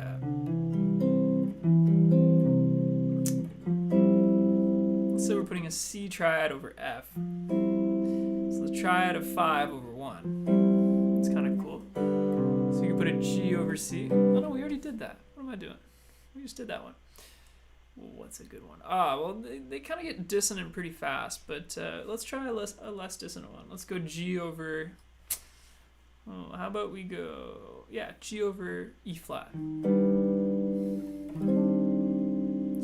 let's say we're putting a C triad over F. So the triad of 5 over 1. It's kind of cool. So you can put a G over C. Oh no, we already did that. What am I doing? We just did that one. Well, what's a good one? Well, they kind of get dissonant pretty fast, but let's try a less dissonant one. Let's go G over... Oh, how about we go... Yeah, G over E flat.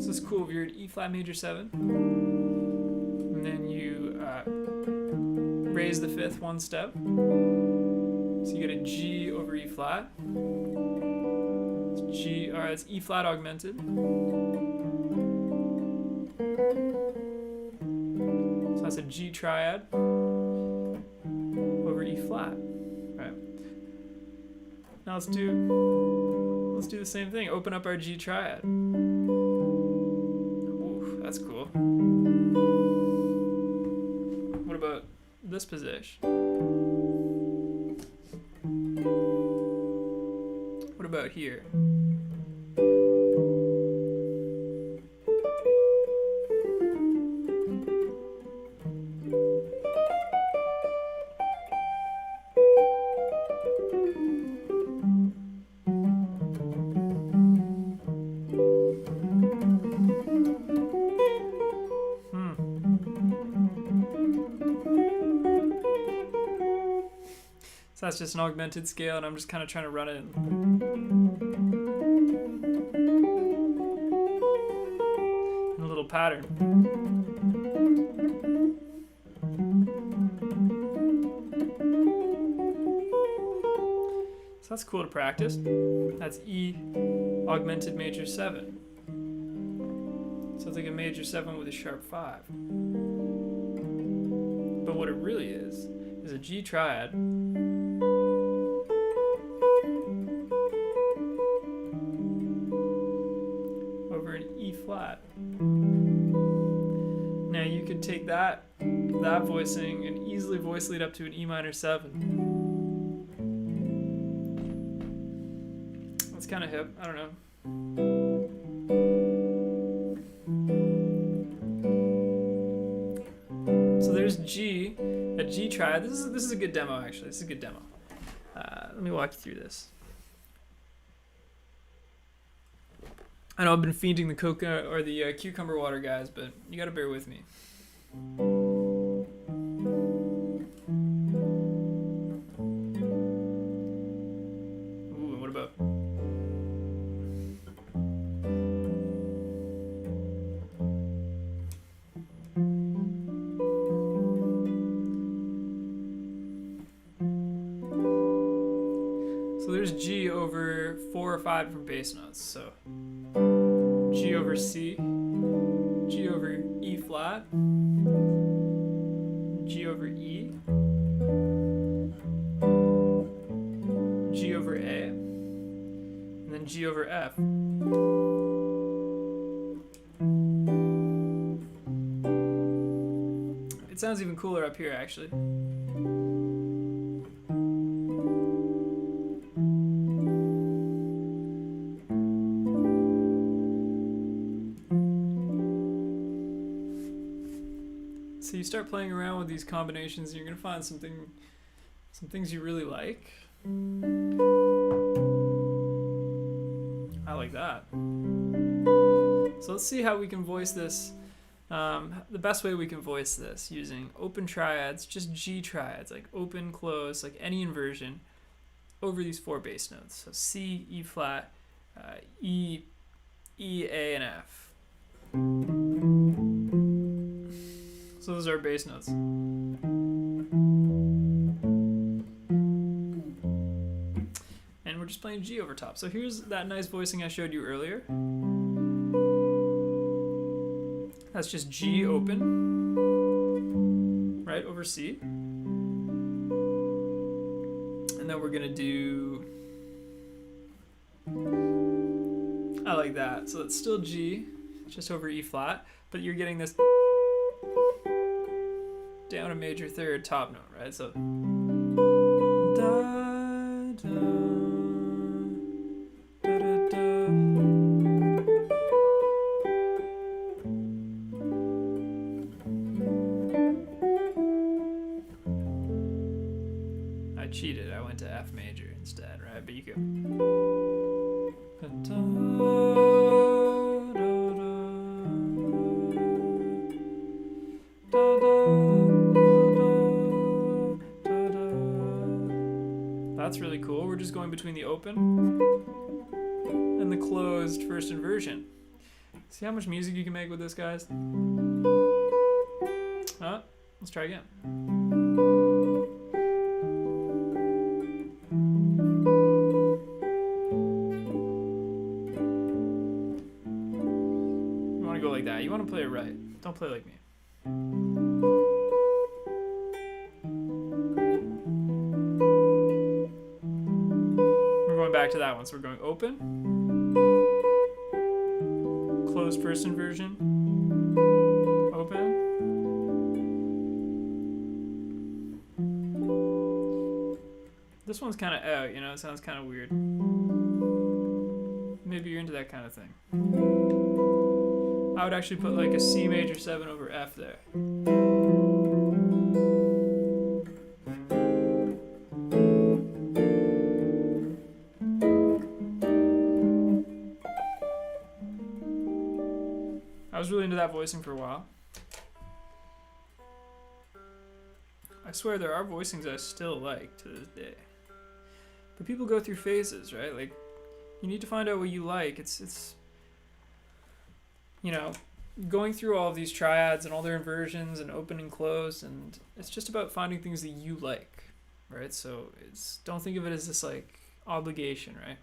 So it's cool if you're at E flat major 7. And then you raise the 5th one step. So you get a G over E flat. It's G, or it's E flat augmented. So that's a G triad over E flat, right? Now let's do the same thing. Open up our G triad. Ooh, that's cool. What about this position? What about here? So that's just an augmented scale, and I'm just kind of trying to run it in a little pattern. So that's cool to practice. That's E augmented major 7. So it's like a major 7 with a sharp 5. But what it really is a G triad over an E flat. Now you could take that voicing and easily voice lead up to an E minor 7. That's kind of hip. I don't know. So there's G, a G triad. This is a good demo actually. This is a good demo. Let me walk you through this. I know I've been feeding the coca or the cucumber water guys, but you gotta bear with me. Ooh, what about? So there's G over 4 or 5 different bass notes. So G over C, G over E flat, G over E, G over A, and then G over F. It sounds even cooler up here actually. So you start playing around with these combinations, and you're gonna find some things you really like. I like that. So let's see how we can voice this. The best way we can voice this using open triads, just G triads, like open, close, like any inversion, over these 4 bass notes. So C, E flat, E, A, and F. So those are our bass notes. And we're just playing G over top. So here's that nice voicing I showed you earlier. That's just G open, right, over C. And then we're gonna do, I like that. So it's still G, just over E flat, but you're getting this down a major 3rd top note, right? So da, da, da, da, da. I cheated. I went to F major instead, right? But you go. Da, da, da, da. That's really cool. We're just going between the open and the closed first inversion. See how much music you can make with this, guys? Let's try again. to play it right. Don't play like me. We're going back to that one. So we're going open, closed first inversion, open. This one's kind of out, you know, it sounds kind of weird. Maybe you're into that kind of thing. I would actually put like a C major 7 over F there. I was really into that voicing for a while. I swear there are voicings I still like to this day. But people go through phases, right? Like, you need to find out what you like. It's you know, going through all of these triads and all their inversions and open and closed, and it's just about finding things that you like, right? So don't think of it as this like obligation, right?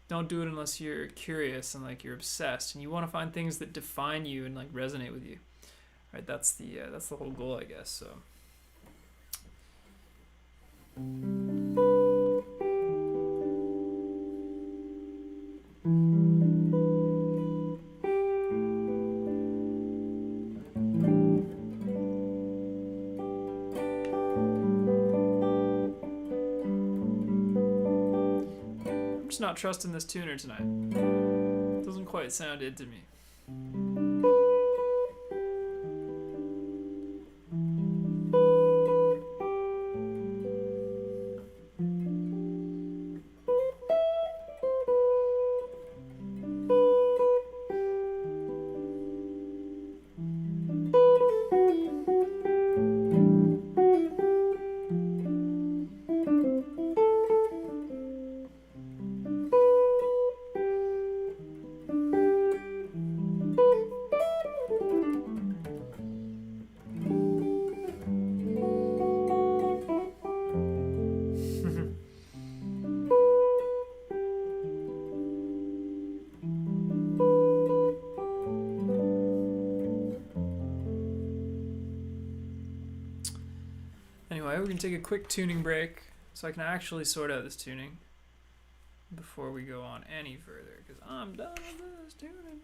Don't do it unless you're curious and like you're obsessed and you want to find things that define you and like resonate with you, right? That's the whole goal, I guess. So. I'm just not trusting this tuner tonight. Doesn't quite sound it to me. Anyway, we're going to take a quick tuning break so I can actually sort out this tuning before we go on any further, because I'm done with this tuning.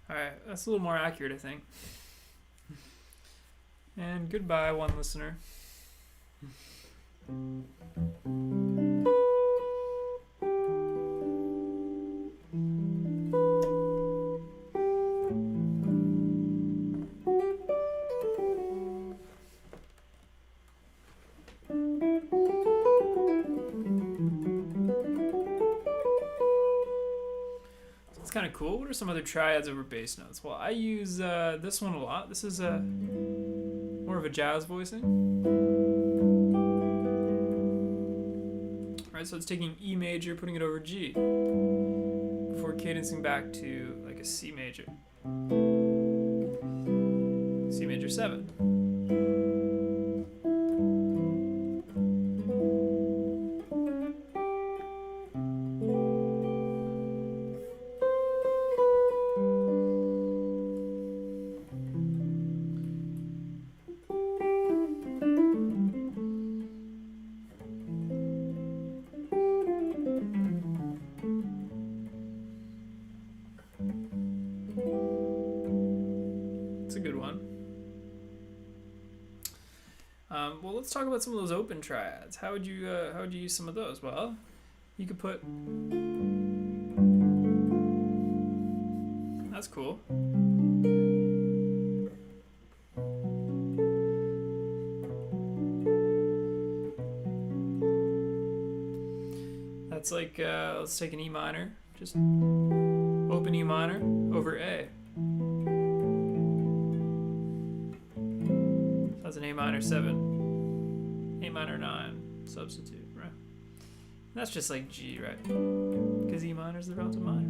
Alright, that's a little more accurate, I think. And goodbye, one listener. Kind of cool. What are some other triads over bass notes? Well, I use this one a lot. This is more of a jazz voicing. Right, so it's taking E major, putting it over G before cadencing back to like a C major. C major 7. It's a good one. Well, let's talk about some of those open triads. How would you use some of those? Well, you could put. That's cool. it's like, let's take an E minor, just open E minor over A. So that's an A minor 7, A minor 9 substitute, right? And that's just like G, right? Because E minor is the relative minor.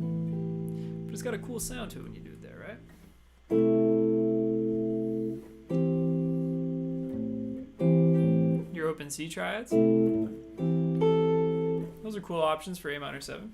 But it's got a cool sound to it when you do it there, right? Your open C triads. Those are cool options for A minor 7.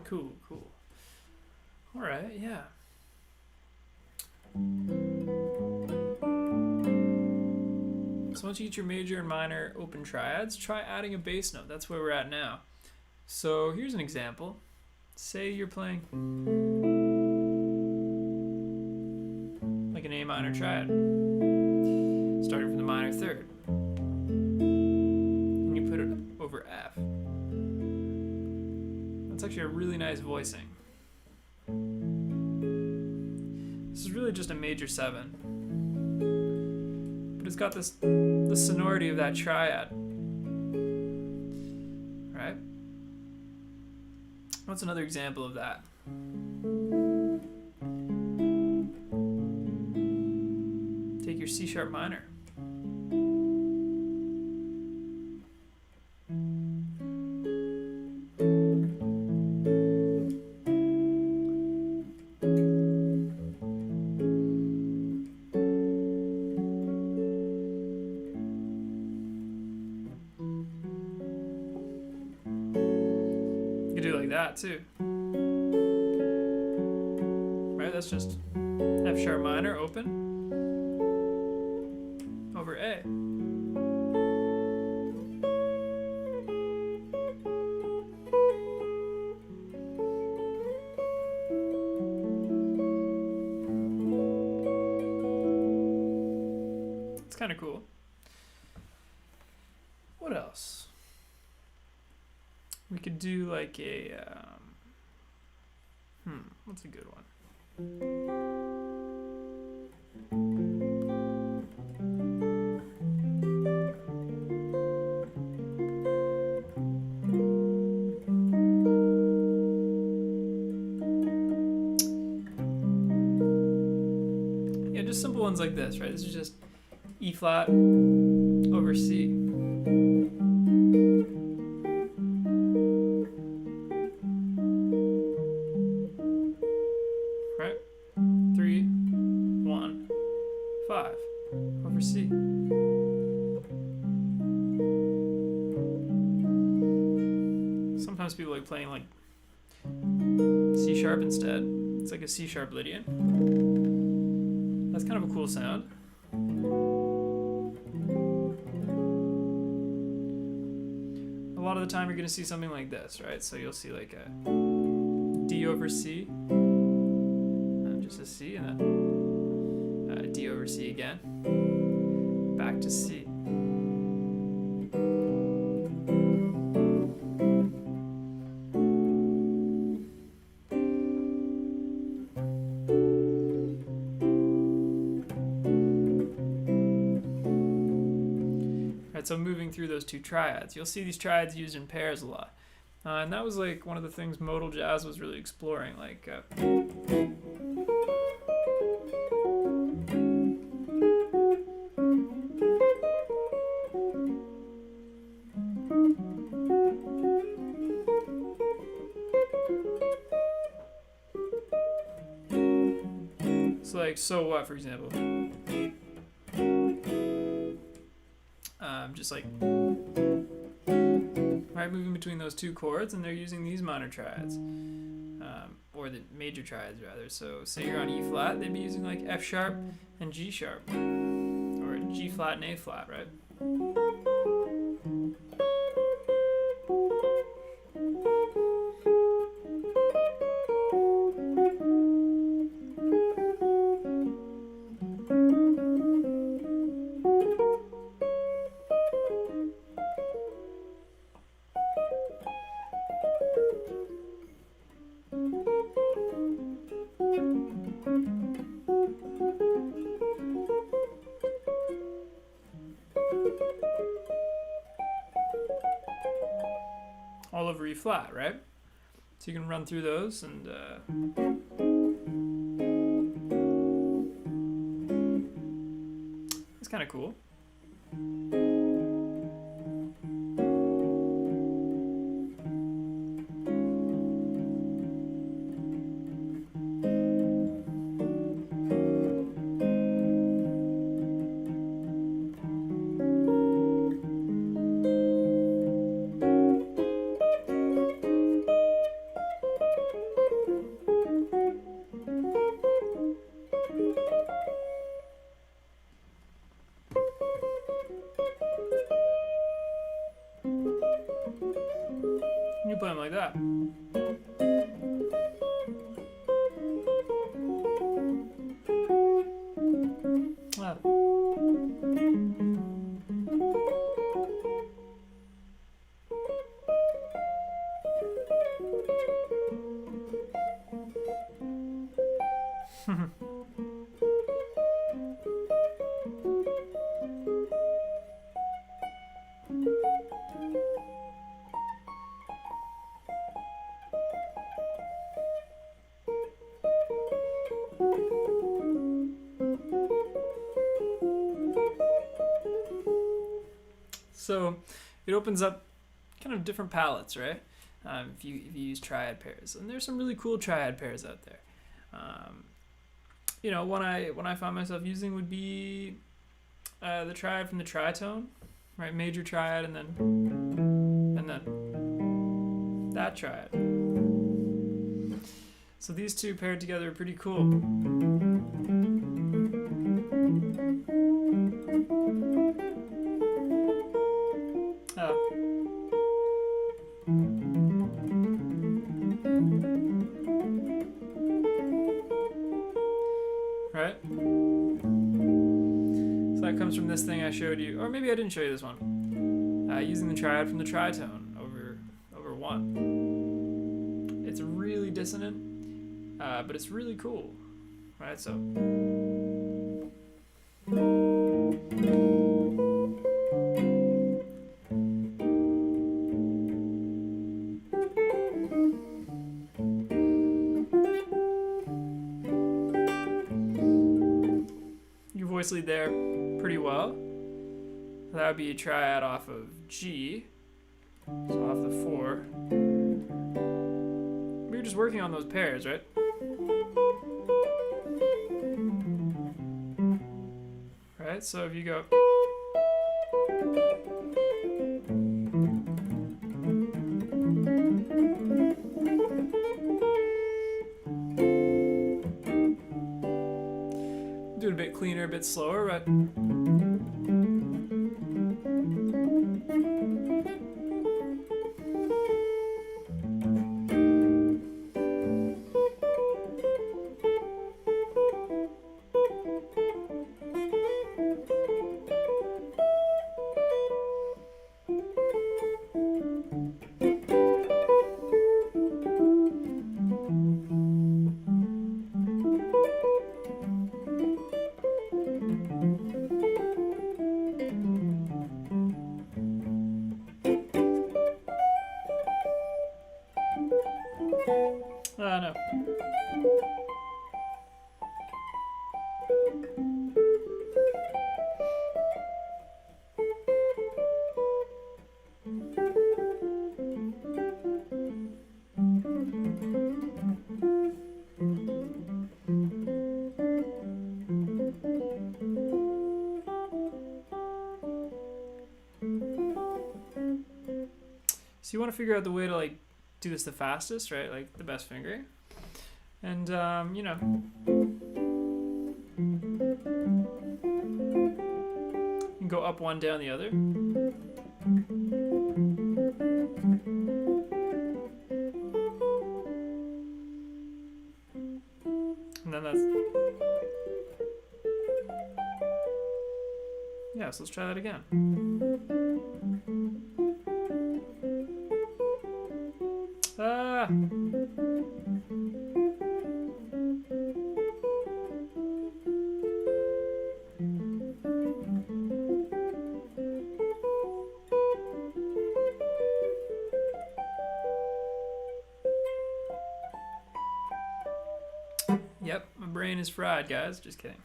Cool, cool. All right, yeah. So once you get your major and minor open triads, try adding a bass note. That's where we're at now. So here's an example. Say you're playing like an A minor triad, starting from the minor third, and you put it over F. That's actually a really nice voicing. This is really just a major 7, but it's got the sonority of that triad, right? What's another example of that? Take your C sharp minor. Do like that too, right? That's just F sharp minor open over A. It's kind of cool. What else? We could do like a, what's a good one? Yeah, just simple ones like this, right? This is just E flat over C. Right? 3, 1, 5 over C. Sometimes people like playing like C sharp instead. It's like a C sharp Lydian. That's kind of a cool sound. A lot of the time you're going to see something like this, right? So you'll see like a D over C, just a C, and then a D over C again, back to C. So moving through those two triads, you'll see these triads used in pairs a lot, and that was like one of the things modal jazz was really exploring. Like so like So What, for example. Just like right, moving between those two chords, and they're using these minor triads, or the major triads rather. So say you're on E flat, they'd be using like F sharp and G sharp, or G flat and A flat, right? over E flat, right? So you can run through those and it's kind of cool. You play them like that. Ah. So it opens up kind of different palettes, right? If you use triad pairs, and there's some really cool triad pairs out there. You know, one I find myself using would be the triad from the tritone, right? Major triad, and then that triad. So these two paired together are pretty cool. Right? So that comes from this thing I showed you, or maybe I didn't show you this one. Using the triad from the tritone over one. It's really dissonant, but it's really cool, right? So. Voice lead there pretty well. So that would be a triad off of G, so off the 4. We were just working on those pairs, right? Right, so if you go do it a bit cleaner, a bit slower, but no. So you want to figure out the way to like do this the fastest, right? Like the best fingering. And you know, you can go up one, down the other. And then that's, yeah, so let's try that again. brain is fried, guys. Just kidding.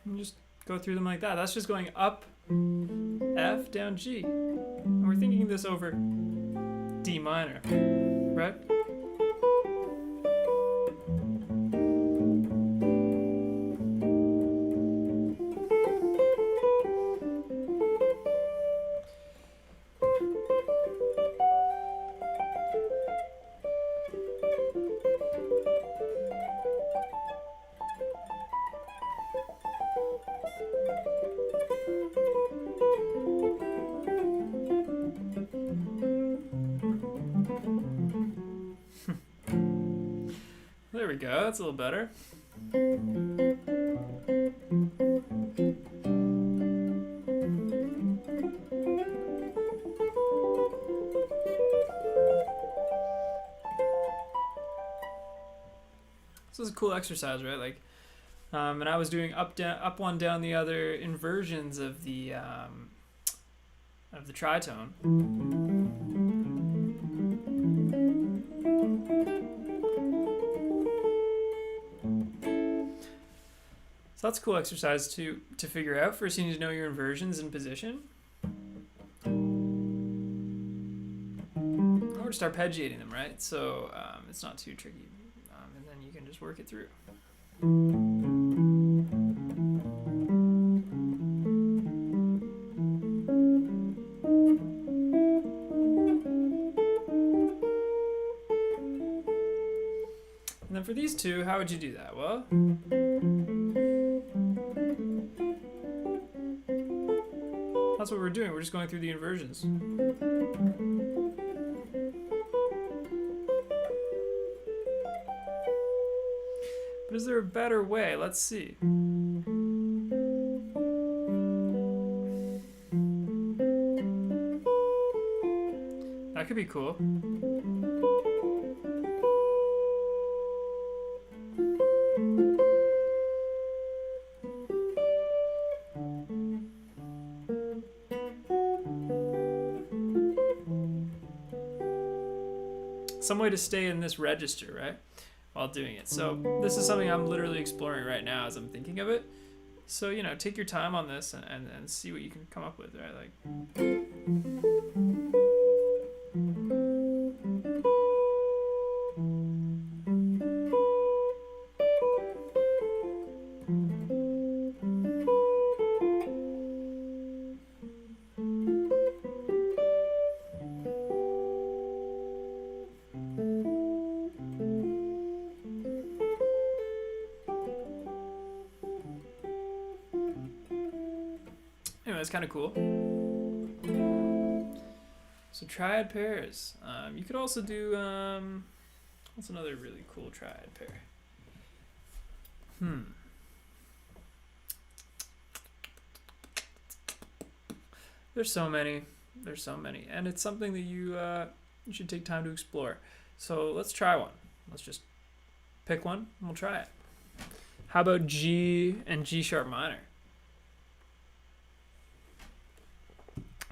And just go through them like that. That's just going up, F, down, G. And we're thinking this over D minor, right? There we go, that's a little better. So this is a cool exercise, right? Like, and I was doing up, down, up one, down the other inversions of the tritone. So that's a cool exercise to figure out. First, you need to know your inversions in position. Or just arpeggiating them, right? So it's not too tricky. And then you can just work it through. And then for these two, how would you do that? Well, that's what we're doing. We're just going through the inversions. But is there a better way? Let's see. That could be cool. Some way to stay in this register, right, while doing it. So this is something I'm literally exploring right now as I'm thinking of it. So, you know, take your time on this and see what you can come up with, right? Like, anyway, it's kind of cool. So triad pairs. You could also do, what's another really cool triad pair? There's so many. There's so many. And it's something that you should take time to explore. So let's try one. Let's just pick one and we'll try it. How about G and G sharp minor?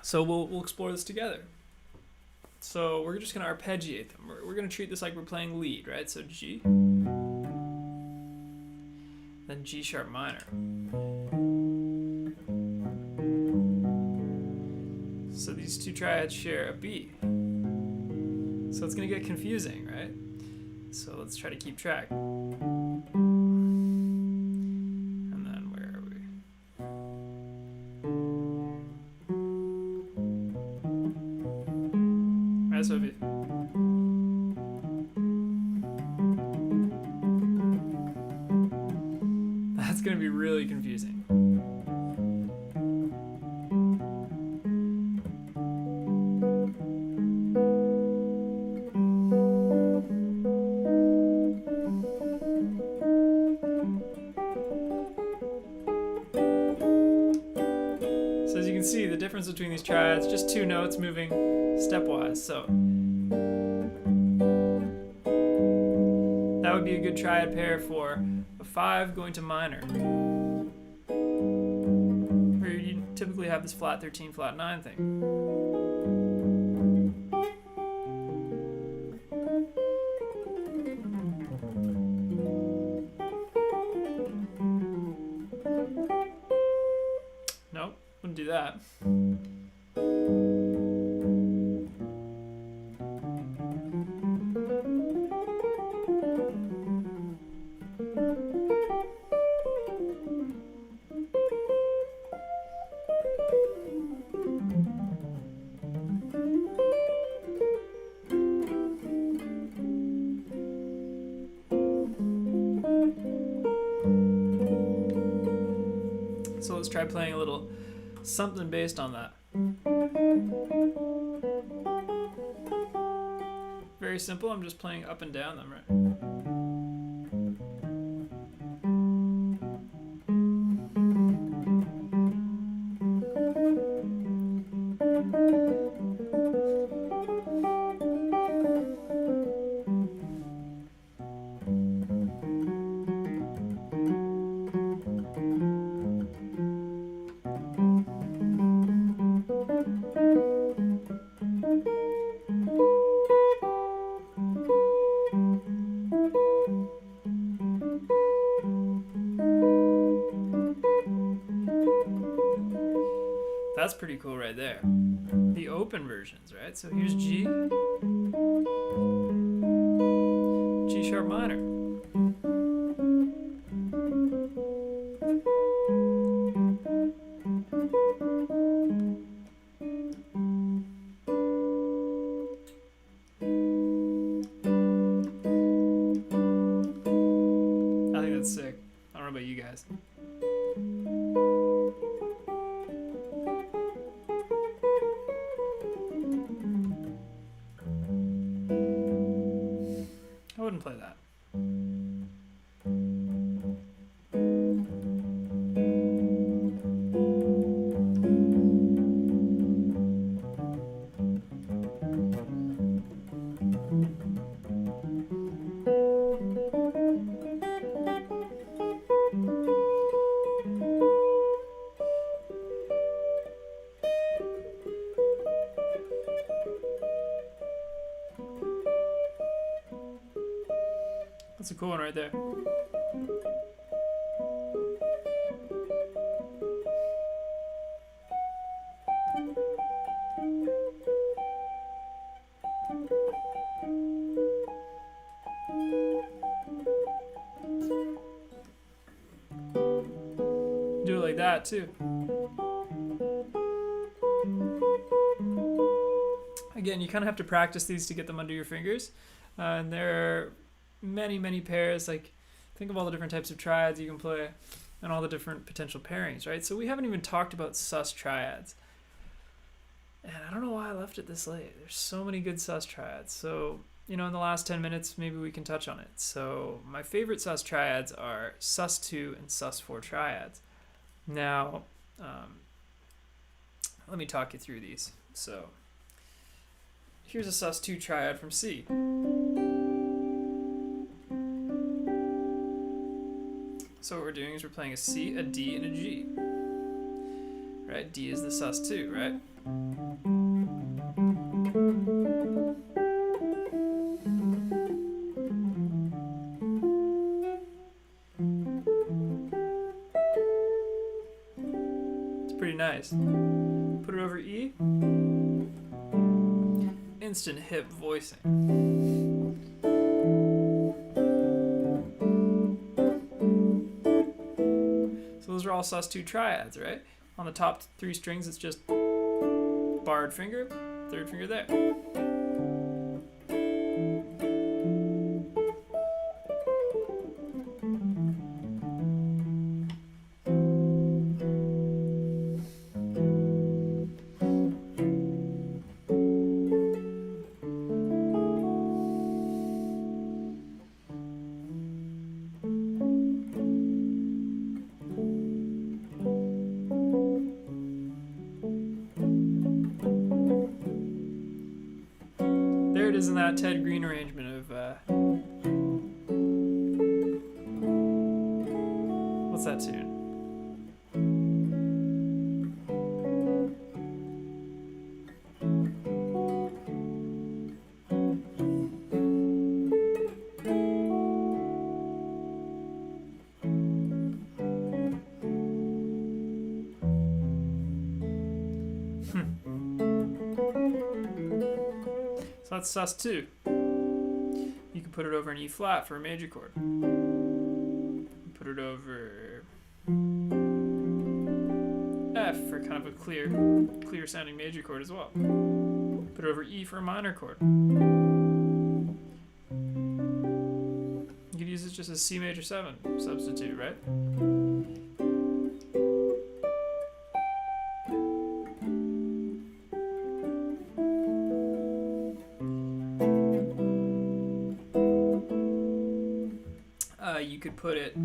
So we'll explore this together. So we're just going to arpeggiate them. We're going to treat this like we're playing lead, right? So G, then G sharp minor. So these two triads share a B. So it's going to get confusing, right? So let's try to keep track. And then where are we? Right, so that's going to be really confusing. So as you can see, the difference between these triads, just two notes moving stepwise. So would be a good triad pair for a 5 going to minor, where you typically have this flat 13, flat 9 thing. Nope, wouldn't do that. So let's try playing a little something based on that. Very simple, I'm just playing up and down them, right? That's pretty cool right there. The open versions, right? So here's G, G sharp minor. I think that's sick. I don't know about you guys. I wouldn't play that. That's a cool one right there. Do it like that too. Again, you kind of have to practice these to get them under your fingers. And there are many pairs. Like, think of all the different types of triads you can play and all the different potential pairings, right? So we haven't even talked about sus triads. And I don't know why I left it this late. There's so many good sus triads. So, you know, in the last 10 minutes, maybe we can touch on it. So my favorite sus triads are sus2 and sus4 triads. Now, let me talk you through these. So here's a sus2 triad from C. So what we're doing is we're playing a C, a D, and a G. Right? D is the sus2, right? It's pretty nice. Put it over E. Instant hip voicing. Those are all sus2 triads, right? On the top 3 strings, it's just barred finger, third finger there. There it is in that Ted Green arrangement of What's that tune? So that's sus2. You can put it over an E flat for a major chord. Put it over F for kind of a clear sounding major chord as well. Put it over E for a minor chord. You could use it just as C major 7 substitute, right? You could put it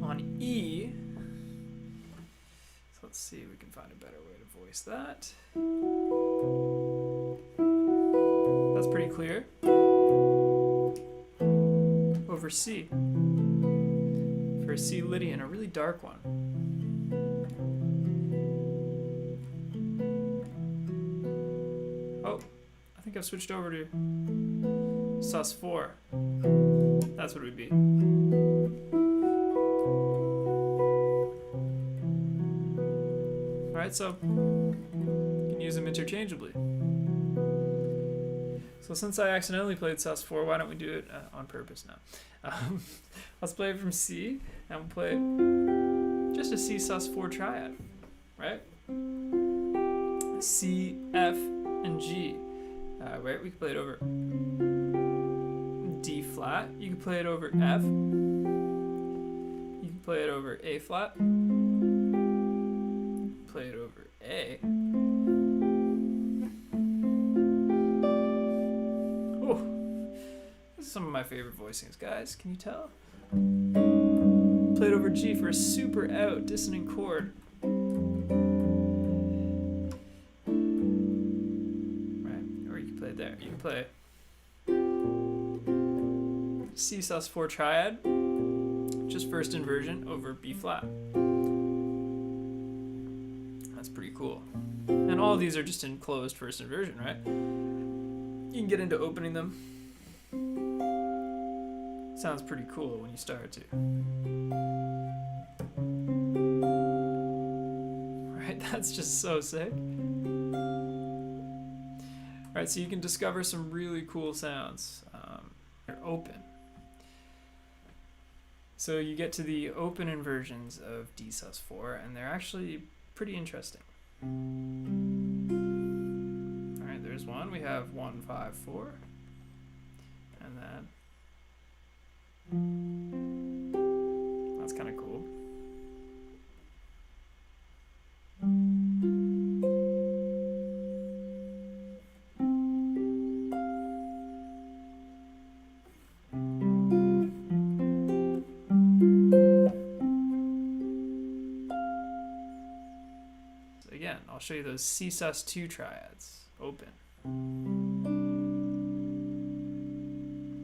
on E. So let's see if we can find a better way to voice that. That's pretty clear. Over C. For a C Lydian, a really dark one. Oh, I think I've switched over to sus4. That's what it would be. Alright, so you can use them interchangeably. So since I accidentally played sus4, why don't we do it on purpose now? Let's play it from C, and we'll play just a C sus4 triad, right? C, F, and G. Right, we can play it over D flat. You can play it over F. You can play it over A flat. Play it over A. Oh, this is some of my favorite voicings, guys. Can you tell? Play it over G for a super out dissonant chord. There, you can play C sus4 triad, just first inversion over B flat. That's pretty cool. And all of these are just in closed first inversion, right? You can get into opening them. Sounds pretty cool when you start to. Right, that's just so sick. Right, so you can discover some really cool sounds. They're open. So you get to the open inversions of D sus4, and they're actually pretty interesting. All right, there's one. We have 1, 5, 4, and then that's kind of cool. Again, I'll show you those C sus2 triads, open.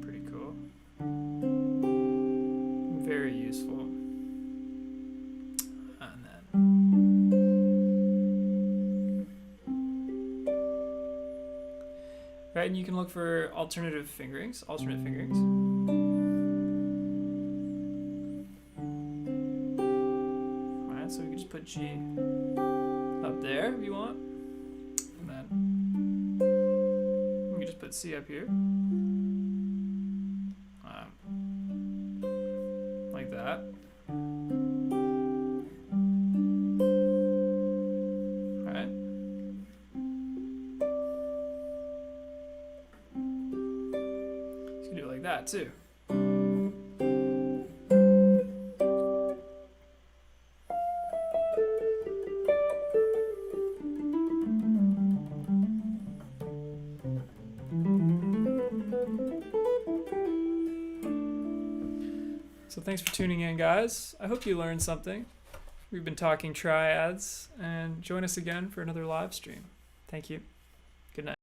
Pretty cool. Very useful. And then right, and you can look for alternate fingerings. Alright, so we can just put G up there if you want, and then we can just put C up here, like that. All right. You can do it like that too. So thanks for tuning in, guys. I hope you learned something. We've been talking triads, and join us again for another live stream. Thank you. Good night.